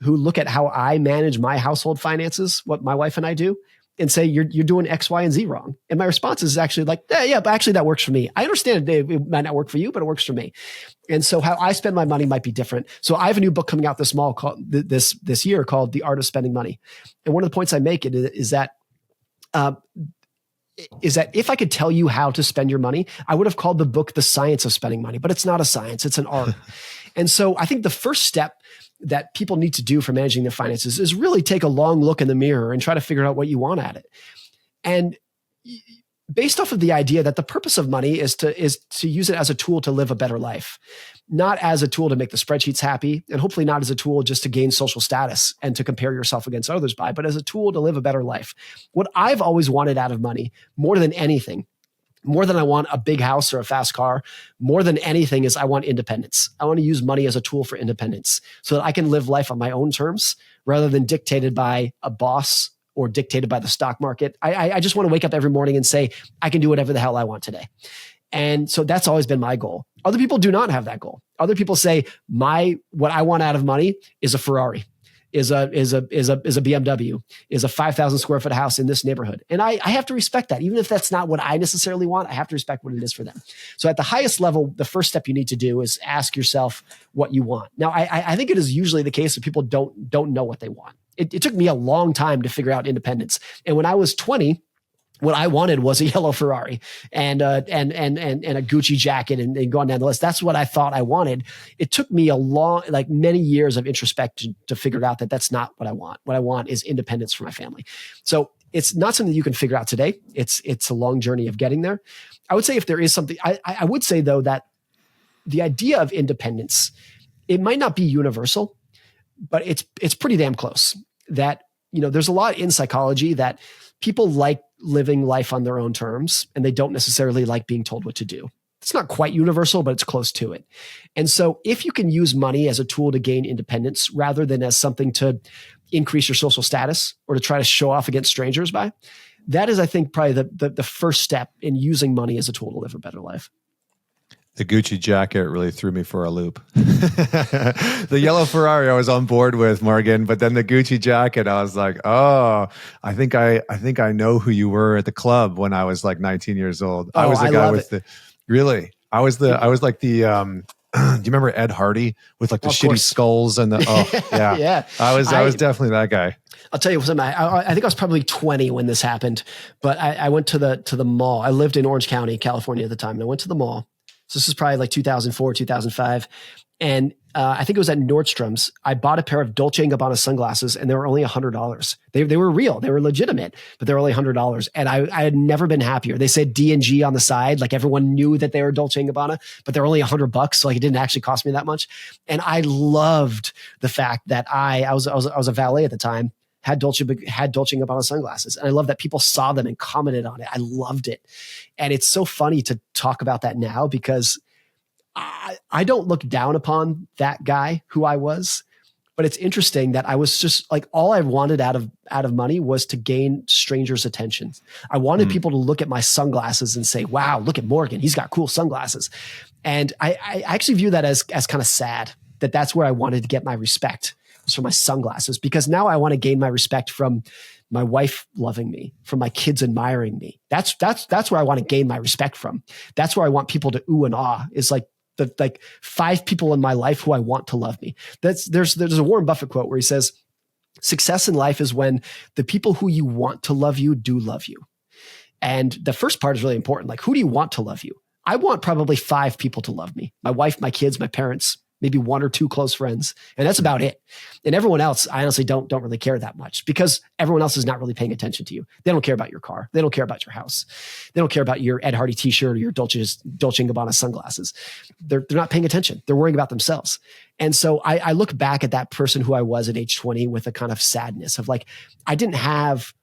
who look at how I manage my household finances, what my wife and I do, and say, you're doing X, Y, and Z wrong. And my response is actually like, yeah, but actually that works for me. I understand it might not work for you, but it works for me. And so how I spend my money might be different. So I have a new book coming out this year called The Art of Spending Money. And one of the points I make is that if I could tell you how to spend your money, I would have called the book The Science of Spending Money, but it's not a science, it's an art. And so I think the first step that people need to do for managing their finances is really take a long look in the mirror and try to figure out what you want at it. And based off of the idea that the purpose of money is to use it as a tool to live a better life, not as a tool to make the spreadsheets happy, and hopefully not as a tool just to gain social status and to compare yourself against others by, but as a tool to live a better life. What I've always wanted out of money, more than anything, more than I want a big house or a fast car, more than anything is I want independence. I want to use money as a tool for independence so that I can live life on my own terms rather than dictated by a boss or dictated by the stock market. I just want to wake up every morning and say, I can do whatever the hell I want today. And so that's always been my goal. Other people do not have that goal. Other people say, what I want out of money is a Ferrari, is a BMW, is a 5,000 square foot house in this neighborhood. And I have to respect that. Even if that's not what I necessarily want, I have to respect what it is for them. So at the highest level, the first step you need to do is ask yourself what you want. Now, I think it is usually the case that people don't know what they want. It took me a long time to figure out independence. And when I was 20, what I wanted was a yellow Ferrari and a Gucci jacket and going down the list. That's what I thought I wanted. It took me many years of introspection to figure out that that's not what I want. What I want is independence for my family. So it's not something that you can figure out today. It's a long journey of getting there. I would say if there is something, I would say though that the idea of independence, it might not be universal, but it's pretty damn close. That, there's a lot in psychology that people like living life on their own terms, and they don't necessarily like being told what to do. It's not quite universal, but it's close to it. And so if you can use money as a tool to gain independence rather than as something to increase your social status or to try to show off against strangers by, that is, I think, probably the first step in using money as a tool to live a better life. The Gucci jacket really threw me for a loop. The yellow Ferrari I was on board with, Morgan, but then the Gucci jacket, I was like, oh, I think I know who you were at the club when I was like 19 years old. I was the guy with the, really, I was like the, do you remember Ed Hardy with like the shitty skulls and the, yeah. Yeah. I was definitely that guy. I'll tell you something. I think I was probably 20 when this happened, but I went to the mall. I lived in Orange County, California at the time, and I went to the mall. So this is probably like 2004, 2005. And I think it was at Nordstrom's. I bought a pair of Dolce & Gabbana sunglasses, and they were only $100. They were real. They were legitimate, but they were only $100. And I had never been happier. They said D&G on the side. Like everyone knew that they were Dolce & Gabbana, but they're only $100. So like it didn't actually cost me that much. And I loved the fact that I was a valet at the time, had Dolce & Gabbana sunglasses. And I love that people saw them and commented on it. I loved it. And it's so funny to talk about that now because I don't look down upon that guy who I was, but it's interesting that I was just like, all I wanted out of money was to gain strangers' attention. I wanted people to look at my sunglasses and say, wow, look at Morgan. He's got cool sunglasses. And I actually view that as kind of sad that's where I wanted to get my respect, was from my sunglasses, because now I want to gain my respect from my wife loving me, from my kids admiring me. That's where I want to gain my respect from. That's where I want people to ooh and ah, is like the 5 people in my life who I want to love me. There's a Warren Buffett quote where he says, success in life is when the people who you want to love you do love you. And the first part is really important. Like, who do you want to love you? I want probably 5 people to love me: my wife, my kids, my parents, maybe 1 or 2 close friends. And that's about it. And everyone else, I honestly don't really care that much, because everyone else is not really paying attention to you. They don't care about your car. They don't care about your house. They don't care about your Ed Hardy t-shirt or your Dolce & Gabbana sunglasses. They're not paying attention. They're worrying about themselves. And so I look back at that person who I was at age 20 with a kind of sadness of like, I didn't have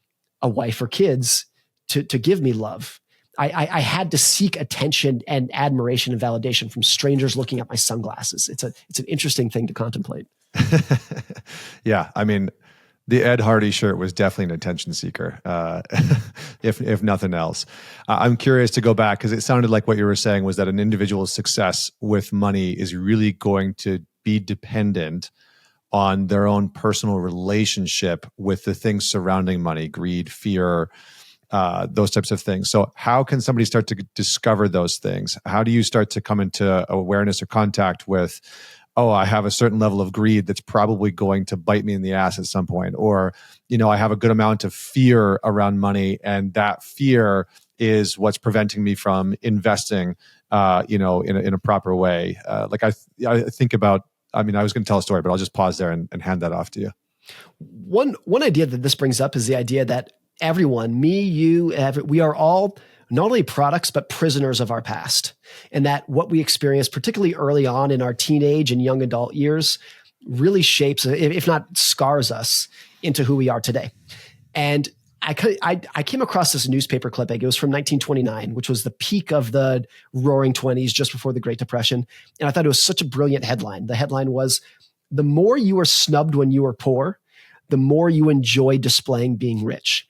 a wife or kids to give me love. I had to seek attention and admiration and validation from strangers looking at my sunglasses. It's an interesting thing to contemplate. Yeah, I mean, the Ed Hardy shirt was definitely an attention seeker, if nothing else. I'm curious to go back, because it sounded like what you were saying was that an individual's success with money is really going to be dependent on their own personal relationship with the things surrounding money: greed, fear, those types of things. So how can somebody start to discover those things? How do you start to come into awareness or contact with, oh, I have a certain level of greed that's probably going to bite me in the ass at some point? Or, I have a good amount of fear around money, and that fear is what's preventing me from investing, in a proper way. I think about, I was going to tell a story, but I'll just pause there and hand that off to you. One idea that this brings up is the idea that everyone, me, you, we are all not only products, but prisoners of our past. And that what we experience, particularly early on in our teenage and young adult years, really shapes, if not scars us into who we are today. And I came across this newspaper clipping. It was from 1929, which was the peak of the roaring 20s, just before the Great Depression. And I thought it was such a brilliant headline. The headline was, "The more you were snubbed when you were poor, the more you enjoy displaying being rich."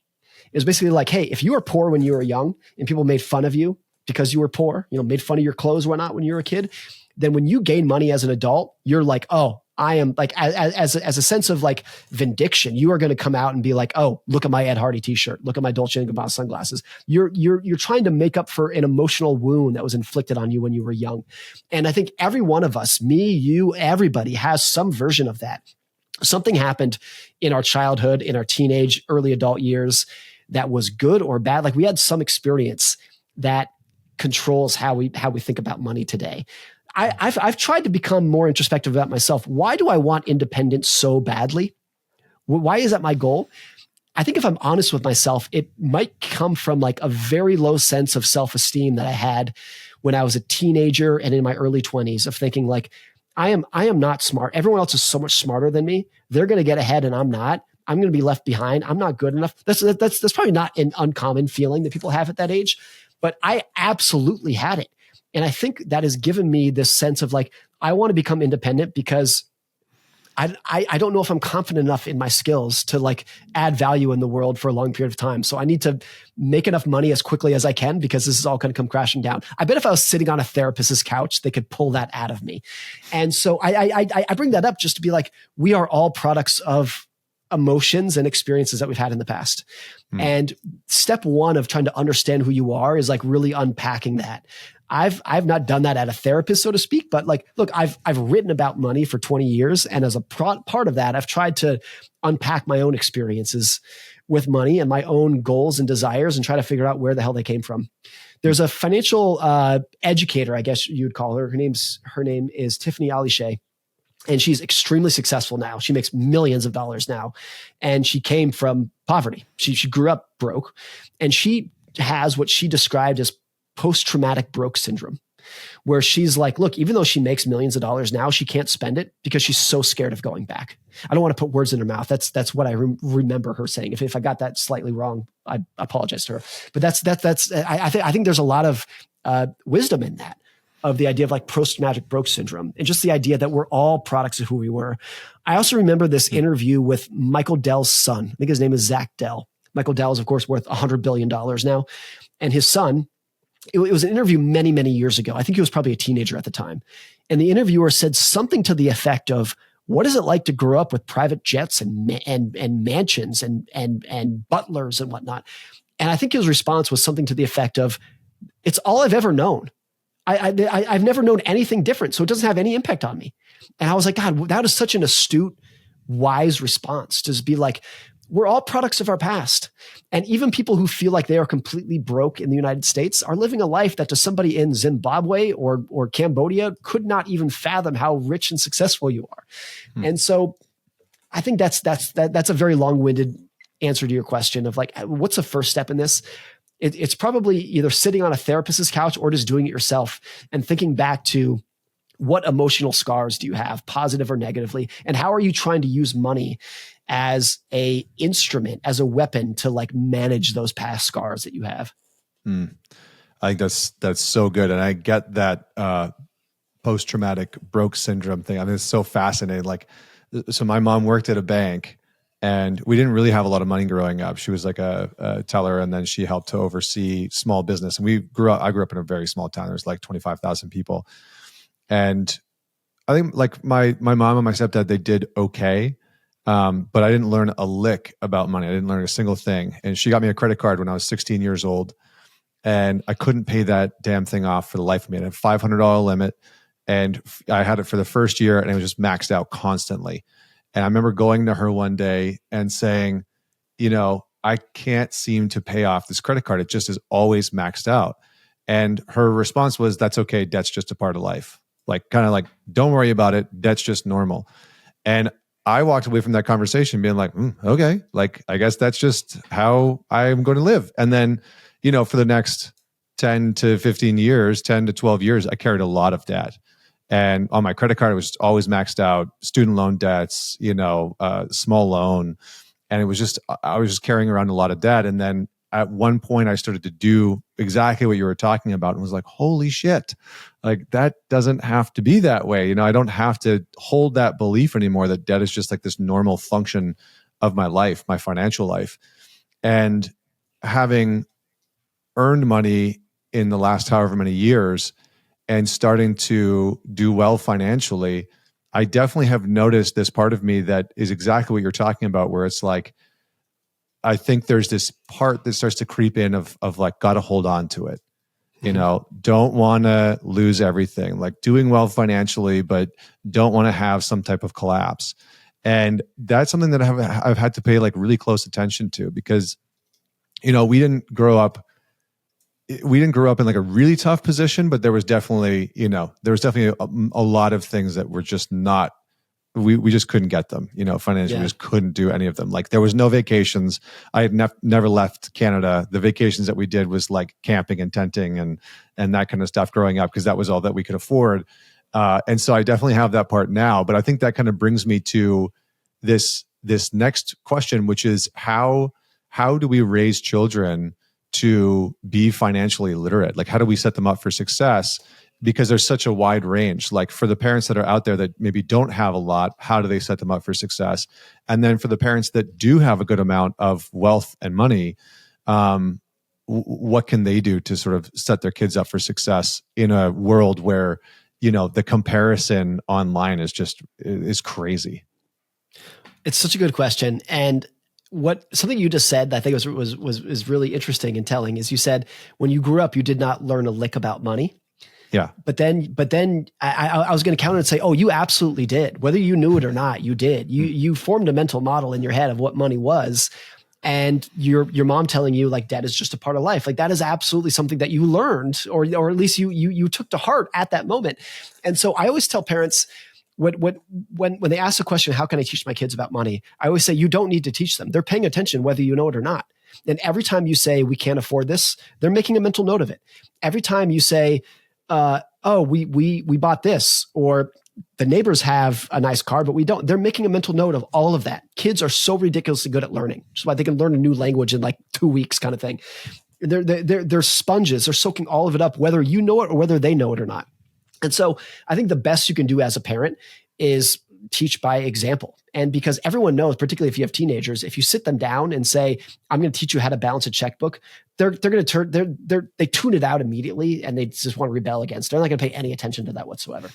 It was basically like, hey, if you were poor when you were young and people made fun of you because you were poor, made fun of your clothes or whatnot when you were a kid, then when you gain money as an adult, you're like, oh, I am like, as a sense of like vindication, you are going to come out and be like, oh, look at my Ed Hardy t-shirt, look at my Dolce & Gabbana sunglasses. You're trying to make up for an emotional wound that was inflicted on you when you were young. And I think every one of us, me, you, everybody has some version of that. Something happened in our childhood, in our teenage, early adult years that was good or bad. Like, we had some experience that controls how we think about money today. I've tried to become more introspective about myself. Why do I want independence so badly? Why is that my goal? I think if I'm honest with myself, it might come from like a very low sense of self-esteem that I had when I was a teenager and in my early 20s, of thinking like, I am not smart. Everyone else is so much smarter than me. They're going to get ahead and I'm not. I'm going to be left behind. I'm not good enough. That's probably not an uncommon feeling that people have at that age, but I absolutely had it. And I think that has given me this sense of like, I want to become independent because I don't know if I'm confident enough in my skills to like add value in the world for a long period of time. So I need to make enough money as quickly as I can, because this is all going to come crashing down. I bet if I was sitting on a therapist's couch, they could pull that out of me. And so I bring that up just to be like, we are all products of emotions and experiences that we've had in the past. And step one of trying to understand who you are is like really unpacking that. I've not done that at a therapist, so to speak, but like, look, I've written about money for 20 years. And as a part of that, I've tried to unpack my own experiences with money and my own goals and desires and try to figure out where the hell they came from. There's a financial educator, I guess you would call her. Her name is Tiffany Alishay. And she's extremely successful now. She makes millions of dollars now. And she came from poverty. She grew up broke. And she has what she described as post-traumatic broke syndrome, where she's like, look, even though she makes millions of dollars now, she can't spend it because she's so scared of going back. I don't want to put words in her mouth. That's what I remember her saying. If I got that slightly wrong, I apologize to her. But I think there's a lot of wisdom in that, of the idea of like post-traumatic broke syndrome, and just the idea that we're all products of who we were. I also remember this interview with Michael Dell's son. I think his name is Zach Dell. Michael Dell is, of course, worth $100 billion now. And his son it was an interview many, many years ago. I think he was probably a teenager at the time. And the interviewer said something to the effect of, what is it like to grow up with private jets and mansions and butlers and whatnot? And I think his response was something to the effect of, it's all I've ever known. I've never known anything different, so it doesn't have any impact on me. And I was like, God, that is such an astute, wise response to just be like, we're all products of our past. And even people who feel like they are completely broke in the United States are living a life that to somebody in Zimbabwe or Cambodia could not even fathom how rich and successful you are. And so I think that's a very long-winded answer to your question of like, what's the first step in this? It's probably either sitting on a therapist's couch or just doing it yourself and thinking back to what emotional scars do you have, positive or negatively, and how are you trying to use money as a instrument, as a weapon to like manage those past scars that you have. I think that's so good. And I get that post-traumatic broke syndrome thing. I mean, it's so fascinating. Like, so my mom worked at a bank and we didn't really have a lot of money growing up. She was like a teller, and then she helped to oversee small business. And I grew up in a very small town. There's like 25,000 people. And I think like my mom and my stepdad, they did okay. But I didn't learn a lick about money. I didn't learn a single thing. And she got me a credit card when I was 16 years old, and I couldn't pay that damn thing off for the life of me. I had a $500 limit, and I had it for the first year, and it was just maxed out constantly. And I remember going to her one day and saying, I can't seem to pay off this credit card. It just is always maxed out. And her response was, that's okay. Debt's just a part of life. Like, kind of like, don't worry about it. Debt's just normal. And I walked away from that conversation being like, okay, like, I guess that's just how I'm going to live. And then, for the next 10 to 15 years, 10 to 12 years, I carried a lot of debt. And on my credit card, it was always maxed out, student loan debts, small loan. And I was just carrying around a lot of debt. And then at one point I started to do exactly what you were talking about and was like, holy shit, like that doesn't have to be that way. I don't have to hold that belief anymore that debt is just like this normal function of my life, my financial life. And having earned money in the last however many years and starting to do well financially, I definitely have noticed this part of me that is exactly what you're talking about, where it's like, I think there's this part that starts to creep in of like, got to hold on to it. Don't want to lose everything, like doing well financially, but don't want to have some type of collapse. And that's something that I've had to pay like really close attention to, because, we didn't grow up in like a really tough position, but there was definitely, a lot of things that were just not, we just couldn't get them, financially. Yeah. We just couldn't do any of them. Like, there was no vacations. I had never left Canada. The vacations that we did was like camping and tenting and that kind of stuff growing up, because that was all that we could afford. And so I definitely have that part now, but I think that kind of brings me to this next question, which is how do we raise children to be financially literate? Like, how do we set them up for success? Because there's such a wide range. Like, for the parents that are out there that maybe don't have a lot, how do they set them up for success? And then for the parents that do have a good amount of wealth and money, what can they do to sort of set their kids up for success in a world where, the comparison online is crazy? It's such a good question. And something you just said that I think was really interesting and telling is, you said when you grew up, you did not learn a lick about money. Yeah. But then I was going to counter and say, oh, you absolutely did. Whether you knew it or not, you did. You formed a mental model in your head of what money was. And your mom telling you like debt is just a part of life. Like, that is absolutely something that you learned, or at least you took to heart at that moment. And so I always tell parents, when they ask the question, how can I teach my kids about money? I always say, you don't need to teach them. They're paying attention whether you know it or not. And every time you say, we can't afford this, they're making a mental note of it. Every time you say, we bought this, or the neighbors have a nice car, but we don't, they're making a mental note of all of that. Kids are so ridiculously good at learning. That's why they can learn a new language in like 2 weeks kind of thing. They're sponges. They're soaking all of it up, whether you know it or whether they know it or not. And so I think the best you can do as a parent is teach by example. And because everyone knows, particularly if you have teenagers, if you sit them down and say, I'm going to teach you how to balance a checkbook, they're going to they tune it out immediately and they just want to rebel against it. They're not going to pay any attention to that whatsoever.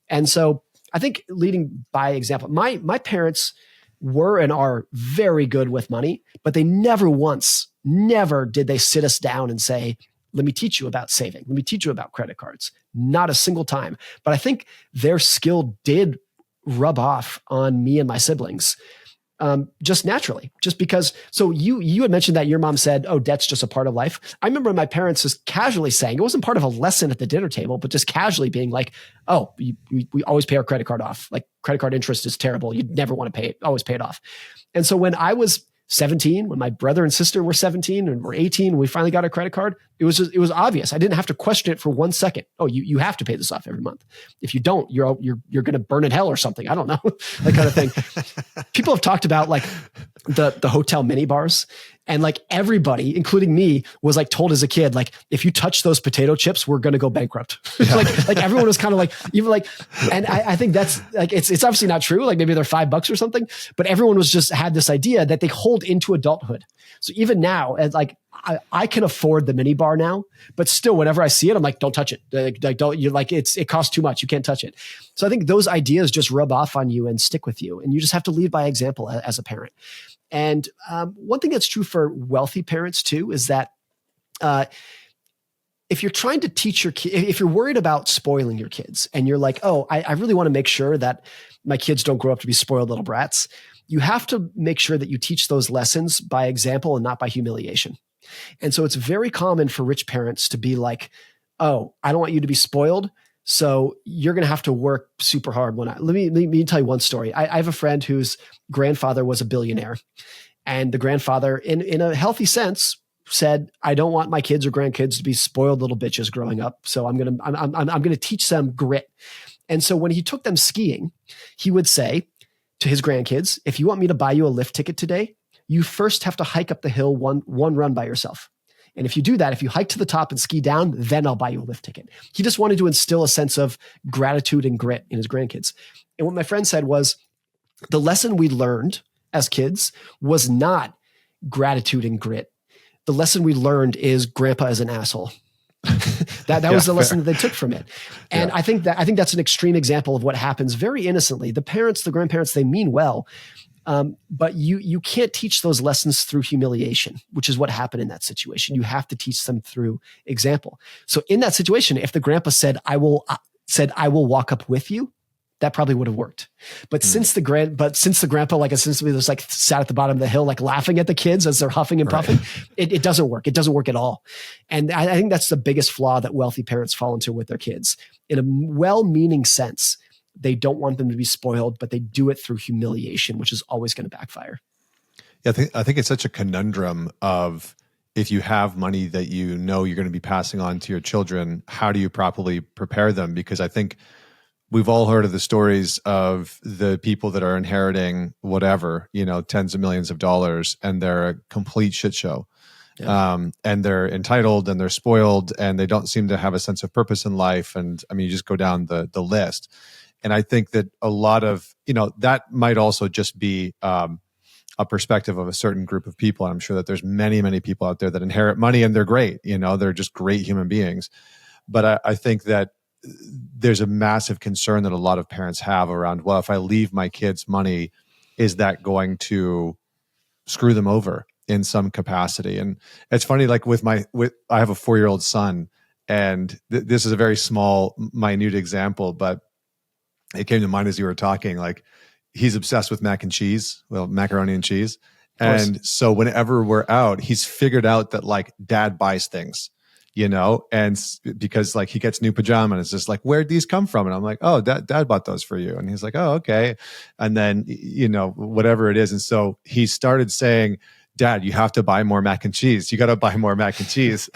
And so I think leading by example, my parents were and are very good with money, but they never did they sit us down and say, let me teach you about saving. Let me teach you about credit cards. Not a single time. But I think their skill did rub off on me and my siblings, just naturally, just because. So you had mentioned that your mom said, oh, debt's just a part of life. I remember my parents just casually saying, it wasn't part of a lesson at the dinner table, but just casually being like, oh, we always pay our credit card off. Like credit card interest is terrible. You'd never want to pay it, always pay it off. And so when I was 17, when my brother and sister were 17 and we're 18, and we finally got a credit card, it was obvious. I didn't have to question it for 1 second. Oh, you have to pay this off every month. If you don't, you're going to burn in hell or something. I don't know, that kind of thing. People have talked about like the hotel mini bars, and like everybody, including me, was like told as a kid, like, if you touch those potato chips, we're going to go bankrupt. Yeah. like everyone was kind of like, even like, and I think that's like, it's obviously not true. Like maybe they're $5 or something, but everyone was just had this idea that they hold into adulthood. So even now, as like, I can afford the mini bar now, but still whenever I see it, I'm like, don't touch it. Like don't, you're like, it costs too much. You can't touch it. So I think those ideas just rub off on you and stick with you. And you just have to lead by example as a parent. And one thing that's true for wealthy parents too, is that if you're trying to teach your kid, if you're worried about spoiling your kids and you're like, oh, I really want to make sure that my kids don't grow up to be spoiled little brats, you have to make sure that you teach those lessons by example and not by humiliation. And so it's very common for rich parents to be like, oh, I don't want you to be spoiled, so you're going to have to work super hard. Let me tell you one story. I have a friend whose grandfather was a billionaire, and the grandfather, in a healthy sense, said, I don't want my kids or grandkids to be spoiled little bitches growing up. So I'm going to teach them grit. And so when he took them skiing, he would say to his grandkids, if you want me to buy you a lift ticket today, you first have to hike up the hill one run by yourself. And if you do that, if you hike to the top and ski down, then I'll buy you a lift ticket. He just wanted to instill a sense of gratitude and grit in his grandkids. And what my friend said was, the lesson we learned as kids was not gratitude and grit. The lesson we learned is grandpa is an asshole. that was the lesson that they took from it. And I think that's an extreme example of what happens very innocently. The parents, the grandparents, they mean well. But you can't teach those lessons through humiliation, which is what happened in that situation. You have to teach them through example. So in that situation, if the grandpa said, I will walk up with you, that probably would have worked. But since the grandpa, like essentially was like sat at the bottom of the hill, like laughing at the kids as they're huffing and puffing, it doesn't work. It doesn't work at all. And I think that's the biggest flaw that wealthy parents fall into with their kids. In a well-meaning sense, they don't want them to be spoiled, but they do it through humiliation, which is always going to backfire. Yeah, I think it's such a conundrum of, if you have money that you know you're going to be passing on to your children, how do you properly prepare them? Because I think we've all heard of the stories of the people that are inheriting whatever, tens of millions of dollars, and they're a complete shit show. Yeah. And they're entitled and they're spoiled and they don't seem to have a sense of purpose in life. And I mean, you just go down the list. And I think that a lot of, that might also just be a perspective of a certain group of people. And I'm sure that there's many, many people out there that inherit money and they're great, they're just great human beings. But I think that there's a massive concern that a lot of parents have around, well, if I leave my kids money, is that going to screw them over in some capacity? And it's funny, like I have a 4-year-old son, and this is a very small, minute example, but it came to mind as you were talking. Like, he's obsessed with macaroni and cheese. And so whenever we're out, he's figured out that like dad buys things, and because like he gets new pajamas, and it's just like, where'd these come from? And I'm like, oh, dad bought those for you. And he's like, oh, okay. And then, whatever it is. And so he started saying, Dad, you have to buy more mac and cheese. You got to buy more mac and cheese.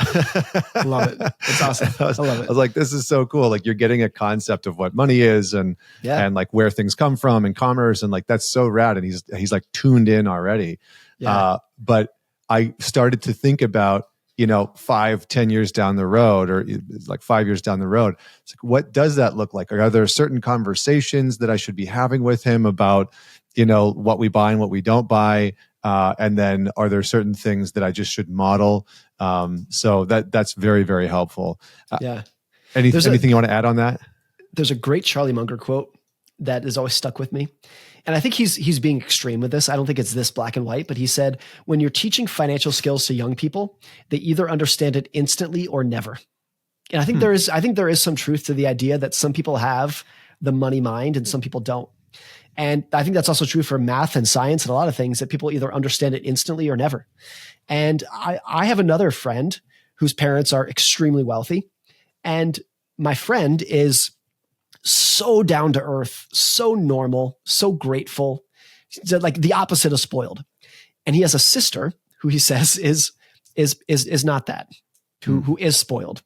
Love it. It's awesome. I love it. I was like, this is so cool. Like, you're getting a concept of what money is and like where things come from and commerce. And like, that's so rad. And he's like tuned in already. Yeah. But I started to think about 5-10 years down the road, or like 5 years down the road. It's like, what does that look like? Are there certain conversations that I should be having with him about, what we buy and what we don't buy? And then are there certain things that I just should model? So that's very, very helpful. Yeah. Anything you want to add on that? There's a great Charlie Munger quote that has always stuck with me. And I think he's being extreme with this. I don't think it's this black and white, but he said, when you're teaching financial skills to young people, they either understand it instantly or never. And I think there is some truth to the idea that some people have the money mind and some people don't. And I think that's also true for math and science and a lot of things, that people either understand it instantly or never. And I have another friend whose parents are extremely wealthy. And my friend is so down to earth, so normal, so grateful, like the opposite of spoiled. And he has a sister who he says is not that, who is spoiled.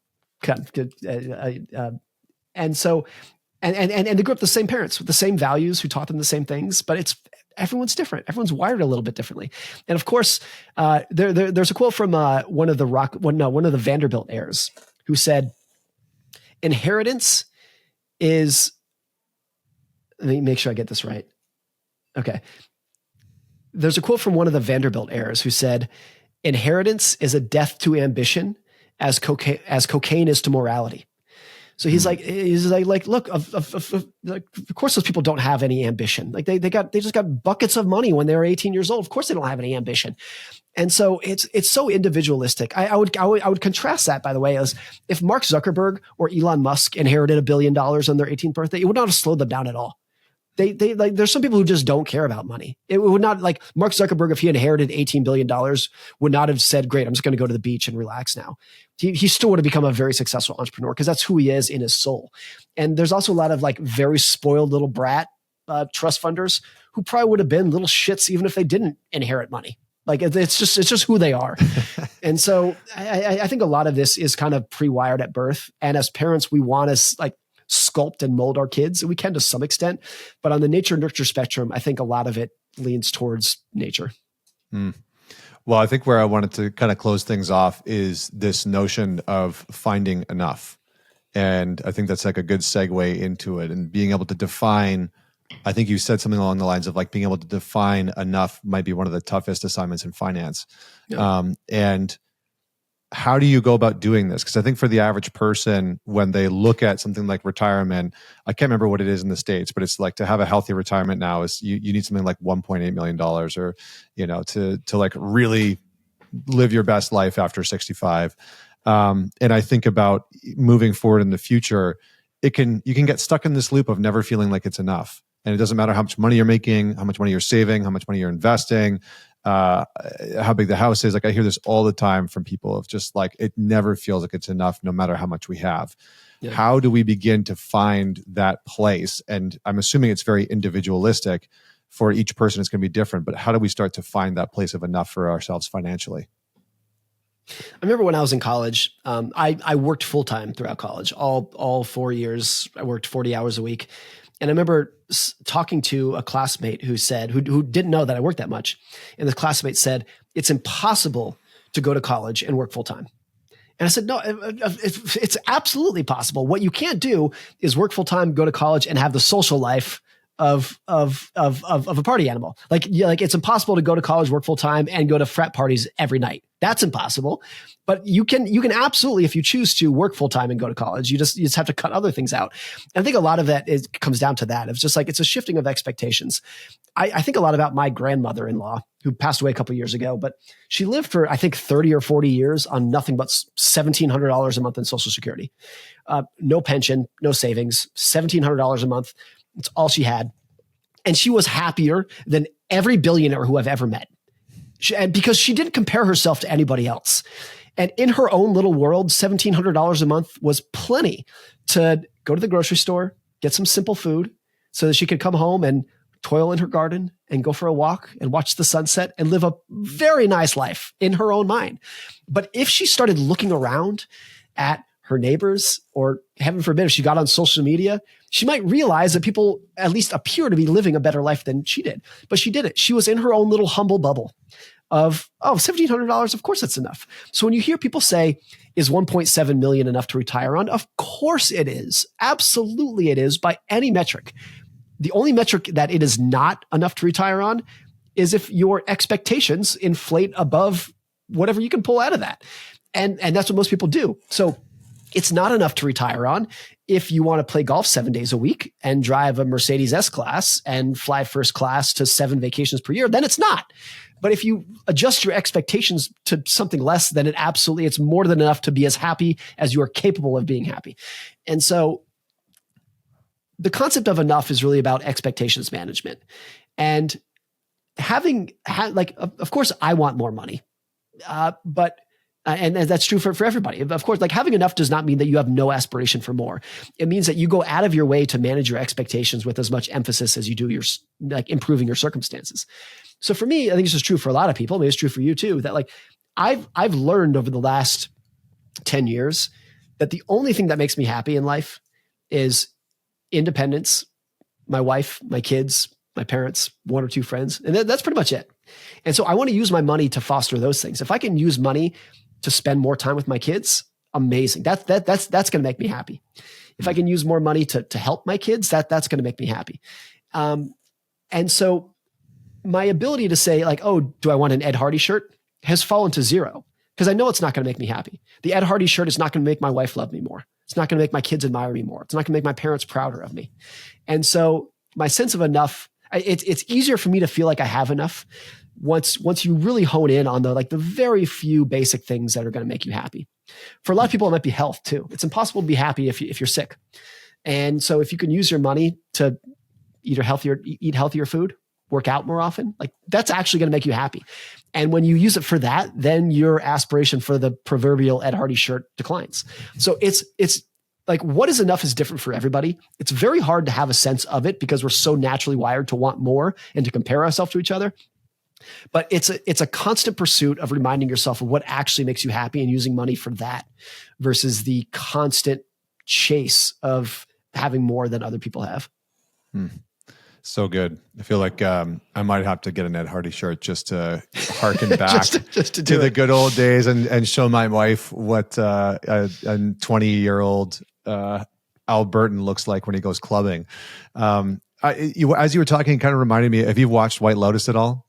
And so, and they grew up with the same parents with the same values, who taught them the same things, but everyone's different. Everyone's wired a little bit differently. And of course, there's a quote from one of the Vanderbilt heirs who said, inheritance is, let me make sure I get this right. Okay. There's a quote from one of the Vanderbilt heirs who said, inheritance is a death to ambition as cocaine is to morality. So he's like, look, of course those people don't have any ambition. Like they just got buckets of money when they were 18 years old. Of course they don't have any ambition. And so it's so individualistic. I would contrast that, by the way, as if Mark Zuckerberg or Elon Musk inherited $1 billion on their 18th birthday, it would not have slowed them down at all. They like, there's some people who just don't care about money. It would not, like Mark Zuckerberg, if he inherited $18 billion, would not have said, great, I'm just going to go to the beach and relax now. He still would have become a very successful entrepreneur because that's who he is in his soul. And there's also a lot of like very spoiled little brat trust funders who probably would have been little shits even if they didn't inherit money. Like it's just who they are. And so I think a lot of this is kind of pre-wired at birth. And as parents, we want to like sculpt and mold our kids, and we can to some extent. But on the nature nurture spectrum, I think a lot of it leans towards nature. Well, I think where I wanted to kind of close things off is this notion of finding enough. And I think that's like a good segue into it, and being able to define. I think you said something along the lines of like being able to define enough might be one of the toughest assignments in finance. Yeah. And how do you go about doing this? Because I think for the average person, when they look at something like retirement, I can't remember what it is in the States, but it's like to have a healthy retirement now is you need something like $1.8 million or, to like really live your best life after 65. And I think about moving forward in the future, you can get stuck in this loop of never feeling like it's enough. And it doesn't matter how much money you're making, how much money you're saving, how much money you're investing, how big the house is. Like I hear this all the time from people of just like, it never feels like it's enough no matter how much we have. Yeah. How do we begin to find that place? And I'm assuming it's very individualistic for each person. It's going to be different, but how do we start to find that place of enough for ourselves financially? I remember when I was in college, I worked full-time throughout college, all 4 years. I worked 40 hours a week. And I remember talking to a classmate who said, who didn't know that I worked that much. And the classmate said, it's impossible to go to college and work full time. And I said, no, it's absolutely possible. What you can't do is work full time, go to college, and have the social life of a party animal. Like it's impossible to go to college, work full time, and go to frat parties every night. That's impossible. But you can absolutely, if you choose to, work full time and go to college. You just have to cut other things out. And I think a lot of that comes down to that. It's just like it's a shifting of expectations. I think a lot about my grandmother-in-law who passed away a couple of years ago, but she lived for I think 30 or 40 years on nothing but $1,700 a month in Social Security, no pension, no savings, $1,700 a month. It's all she had. And she was happier than every billionaire who I've ever met. And because she didn't compare herself to anybody else. And in her own little world, $1,700 a month was plenty to go to the grocery store, get some simple food so that she could come home and toil in her garden and go for a walk and watch the sunset and live a very nice life in her own mind. But if she started looking around at her neighbors, or heaven forbid, if she got on social media, she might realize that people at least appear to be living a better life than she did. But she didn't. She was in her own little humble bubble of, oh, $1,700, of course that's enough. So when you hear people say, is 1.7 million enough to retire on? Of course it is. Absolutely it is by any metric. The only metric that it is not enough to retire on is if your expectations inflate above whatever you can pull out of that. And that's what most people do. So it's not enough to retire on if you want to play golf 7 days a week and drive a Mercedes S-Class and fly first class to 7 vacations per year, then it's not. But if you adjust your expectations to something less, then it's more than enough to be as happy as you are capable of being happy. And so the concept of enough is really about expectations management. And of course, I want more money, but that's true for everybody. Of course, like having enough does not mean that you have no aspiration for more. It means that you go out of your way to manage your expectations with as much emphasis as you do your improving your circumstances. So for me, I think this is true for a lot of people. Maybe it's true for you too, that like I've learned over the last 10 years that the only thing that makes me happy in life is independence, my wife, my kids, my parents, 1 or 2 friends. And that's pretty much it. And so I want to use my money to foster those things. If I can use money to spend more time with my kids, amazing. That's going to make me happy. If I can use more money to help my kids, that's going to make me happy. And so my ability to say like, oh, do I want an Ed Hardy shirt has fallen to zero because I know it's not going to make me happy. The Ed Hardy shirt is not going to make my wife love me more. It's not going to make my kids admire me more. It's not going to make my parents prouder of me. And so my sense of enough, it's easier for me to feel like I have enough once you really hone in on the very few basic things that are going to make you happy. For a lot of people, it might be health too. It's impossible to be happy if you're sick. And so if you can use your money to eat healthier food, work out more often, like that's actually going to make you happy. And when you use it for that, then your aspiration for the proverbial Ed Hardy shirt declines. So it's like what is enough is different for everybody. It's very hard to have a sense of it because we're so naturally wired to want more and to compare ourselves to each other. But it's a constant pursuit of reminding yourself of what actually makes you happy and using money for that versus the constant chase of having more than other people have. So good. I feel like I might have to get an Ed Hardy shirt just to harken back just to the good old days and show my wife what a 20-year-old Albertan looks like when he goes clubbing. As you were talking, it kind of reminded me, have you watched White Lotus at all?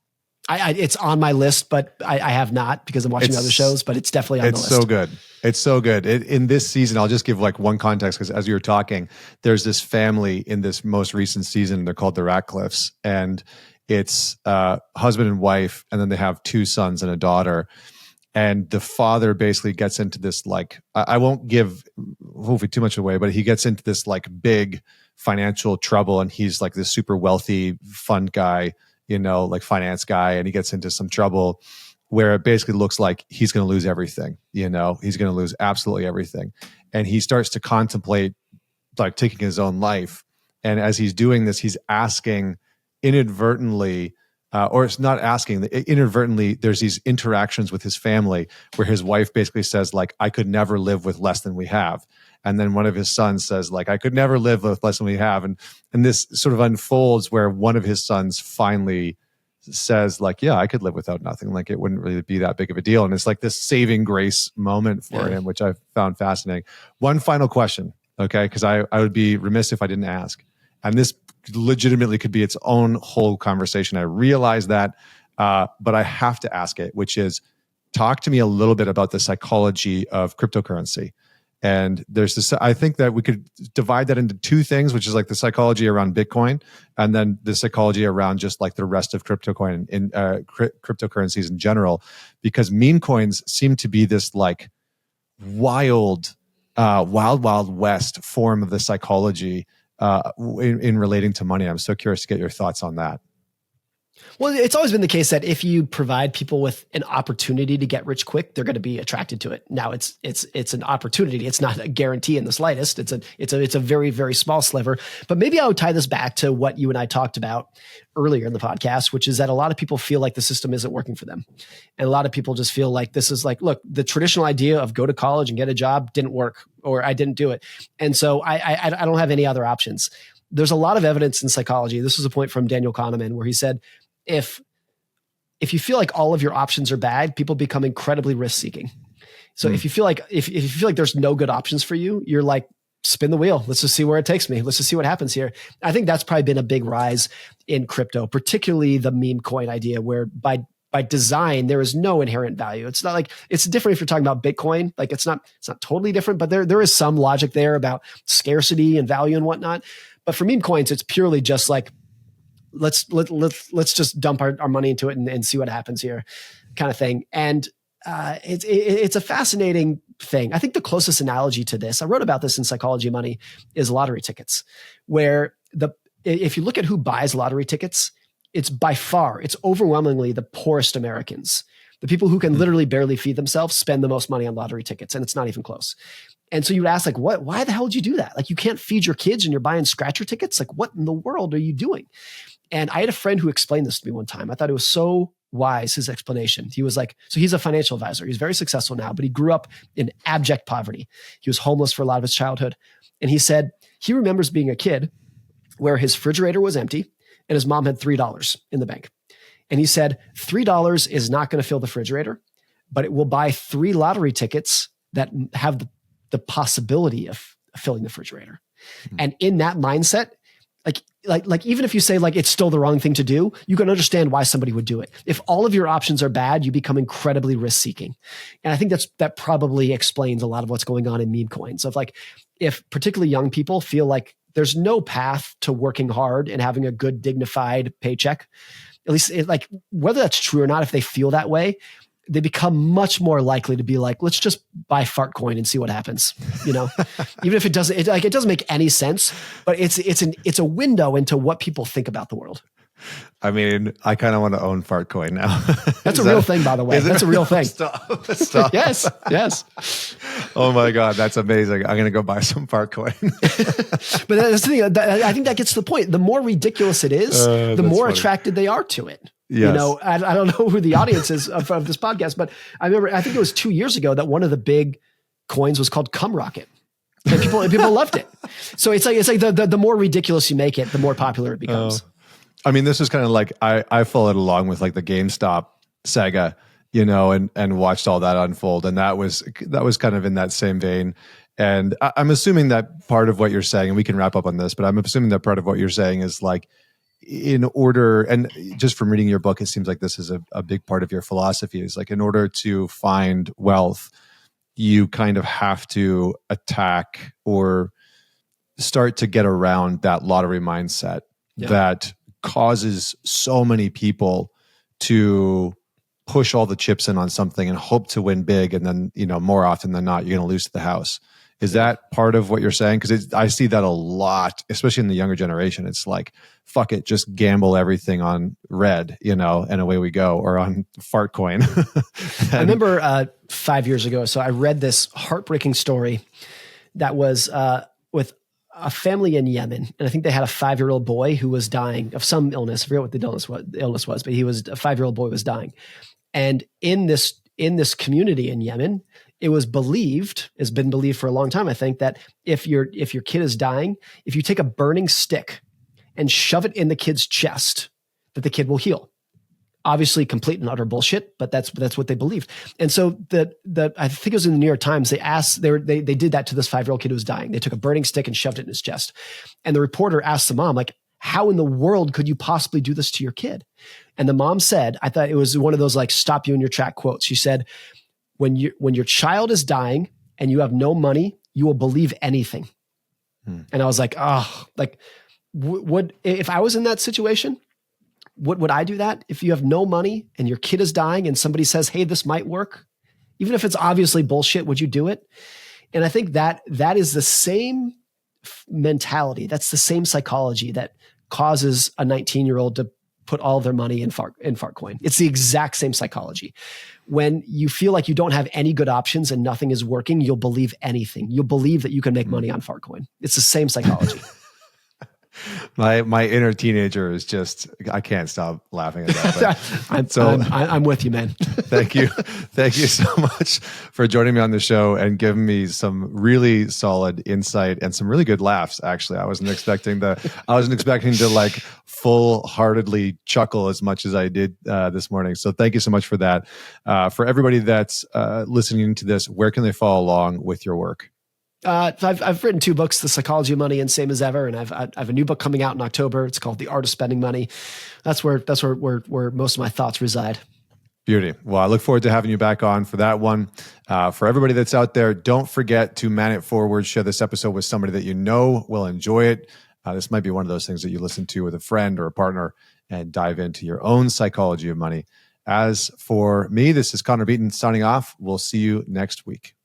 It's on my list, but I have not because I'm watching other shows, but it's definitely on the list. It's so good. It's so good. In this season, I'll just give like one context because as you were talking, there's this family in this most recent season. They're called the Ratcliffes, and it's husband and wife, and then they have 2 sons and a daughter. And the father basically gets into this I won't give hopefully too much away, but he gets into this big financial trouble, and he's like this super wealthy fund guy, finance guy, and he gets into some trouble where it basically looks like he's going to lose everything. He's going to lose absolutely everything. And he starts to contemplate taking his own life. And as he's doing this, he's asking inadvertently, or it's not asking, inadvertently, there's these interactions with his family where his wife basically says I could never live with less than we have. And then one of his sons says I could never live with less than we have. And this sort of unfolds where one of his sons finally says yeah, I could live without nothing. It wouldn't really be that big of a deal. And it's this saving grace moment for him, which I found fascinating. One final question, okay? Because I would be remiss if I didn't ask. And this legitimately could be its own whole conversation. I realize that, but I have to ask it, which is talk to me a little bit about the psychology of cryptocurrency. And there's this, I think that we could divide that into 2 things, which is the psychology around Bitcoin and then the psychology around just the rest of cryptocurrencies in general, because meme coins seem to be this wild west form of the psychology in relating to money. I'm so curious to get your thoughts on that. Well, it's always been the case that if you provide people with an opportunity to get rich quick, they're going to be attracted to it. Now, it's an opportunity. It's not a guarantee in the slightest. It's a very, very small sliver. But maybe I would tie this back to what you and I talked about earlier in the podcast, which is that a lot of people feel like the system isn't working for them. And a lot of people just feel like this is look, the traditional idea of go to college and get a job didn't work, or I didn't do it. And so I don't have any other options. There's a lot of evidence in psychology. This was a point from Daniel Kahneman where he said, if if you feel like all of your options are bad, people become incredibly risk seeking. So if you feel like if you feel like there's no good options for you, you're like, spin the wheel. Let's just see where it takes me. Let's just see what happens here. I think that's probably been a big rise in crypto, particularly the meme coin idea, where by design there is no inherent value. It's not like, it's different if you're talking about Bitcoin. Like it's not totally different, but there is some logic there about scarcity and value and whatnot. But for meme coins, it's purely just like, let's just dump our money into it and see what happens here, kind of thing. And it's a fascinating thing. I think the closest analogy to this, I wrote about this in Psychology of Money, is lottery tickets, where if you look at who buys lottery tickets, it's overwhelmingly the poorest Americans. The people who can literally barely feed themselves spend the most money on lottery tickets, and it's not even close. And so you would ask, like, why the hell did you do that? Like, you can't feed your kids and you're buying scratcher tickets? Like, what in the world are you doing? And I had a friend who explained this to me one time. I thought it was so wise, his explanation. He was like, so he's a financial advisor. He's very successful now, but he grew up in abject poverty. He was homeless for a lot of his childhood. And he said he remembers being a kid where his refrigerator was empty and his mom had $3 in the bank. And he said, $3 is not going to fill the refrigerator, but it will buy 3 lottery tickets that have the possibility of filling the refrigerator. Mm-hmm. And in that mindset, like even if you say like it's still the wrong thing to do, you can understand why somebody would do it. If all of your options are bad, you become incredibly risk seeking. And I think that probably explains a lot of what's going on in meme coins, of like, if particularly young people feel like there's no path to working hard and having a good dignified paycheck, at least like whether that's true or not, if they feel that way, they become much more likely to be like, let's just buy fart coin and see what happens. You know, even if it doesn't make any sense, but it's a window into what people think about the world. I mean, I kind of want to own fart coin now. That's a real thing, by the way. That's a real thing. Stop. Yes. Oh my God, that's amazing. I'm going to go buy some fart coin. But that's the thing. I think that gets to the point. The more ridiculous it is, the more attracted they are to it. Yes. You know, I don't know who the audience is of this podcast, but I think it was 2 years ago that one of the big coins was called Cum Rocket. And people loved it. So it's like the more ridiculous you make it, the more popular it becomes. I mean, this is kind of like I followed along with like the GameStop saga, you know, and watched all that unfold, and that was kind of in that same vein. And I'm assuming that part of what you're saying, and we can wrap up on this, but I'm assuming that part of what you're saying is like, in order, and just from reading your book, it seems like this is a big part of your philosophy, is like, in order to find wealth, you kind of have to attack or start to get around that lottery mindset that causes so many people to push all the chips in on something and hope to win big. And then, you know, more often than not, you're going to lose the house. Is that part of what you're saying? Because I see that a lot, especially in the younger generation. It's like, fuck it, just gamble everything on red, you know, and away we go, or on fart coin. I remember 5 years ago, so I read this heartbreaking story that was with a family in Yemen. And I think they had a 5-year-old boy who was dying of some illness. I forget what the illness was, but a 5-year-old boy was dying. And in this community in Yemen, it was believed, has been believed for a long time, I think, that if your kid is dying, if you take a burning stick and shove it in the kid's chest, that the kid will heal. Obviously complete and utter bullshit, but that's what they believed. And so I think it was in the New York Times, they did that to this 5-year-old kid who was dying. They took a burning stick and shoved it in his chest. And the reporter asked the mom, like, how in the world could you possibly do this to your kid? And the mom said, I thought it was one of those like stop you in your track quotes. She said, when your child is dying and you have no money, you will believe anything. And I was like, oh, like if I was in that situation, would I do that? If you have no money and your kid is dying and somebody says, hey, this might work, even if it's obviously bullshit, would you do it? And I think that is the same mentality. That's the same psychology that causes a 19-year-old to put all of their money in Fartcoin. It's the exact same psychology. When you feel like you don't have any good options and nothing is working, you'll believe anything. You'll believe that you can make money on Fartcoin. It's the same psychology. My inner teenager is just, I can't stop laughing at that. I'm with you, man. Thank you. Thank you so much for joining me on the show and giving me some really solid insight and some really good laughs. Actually, I wasn't expecting to like full-heartedly chuckle as much as I did this morning. So thank you so much for that. For everybody that's listening to this, where can they follow along with your work? I've written 2 books, The Psychology of Money and Same as Ever, and I have a new book coming out in October. It's called The Art of Spending Money. That's where most of my thoughts reside. Beauty. Well, I look forward to having you back on for that one. For everybody that's out there, don't forget to man it forward. Share this episode with somebody that you know will enjoy it. This might be one of those things that you listen to with a friend or a partner and dive into your own psychology of money. As for me, this is Connor Beaton signing off. We'll see you next week.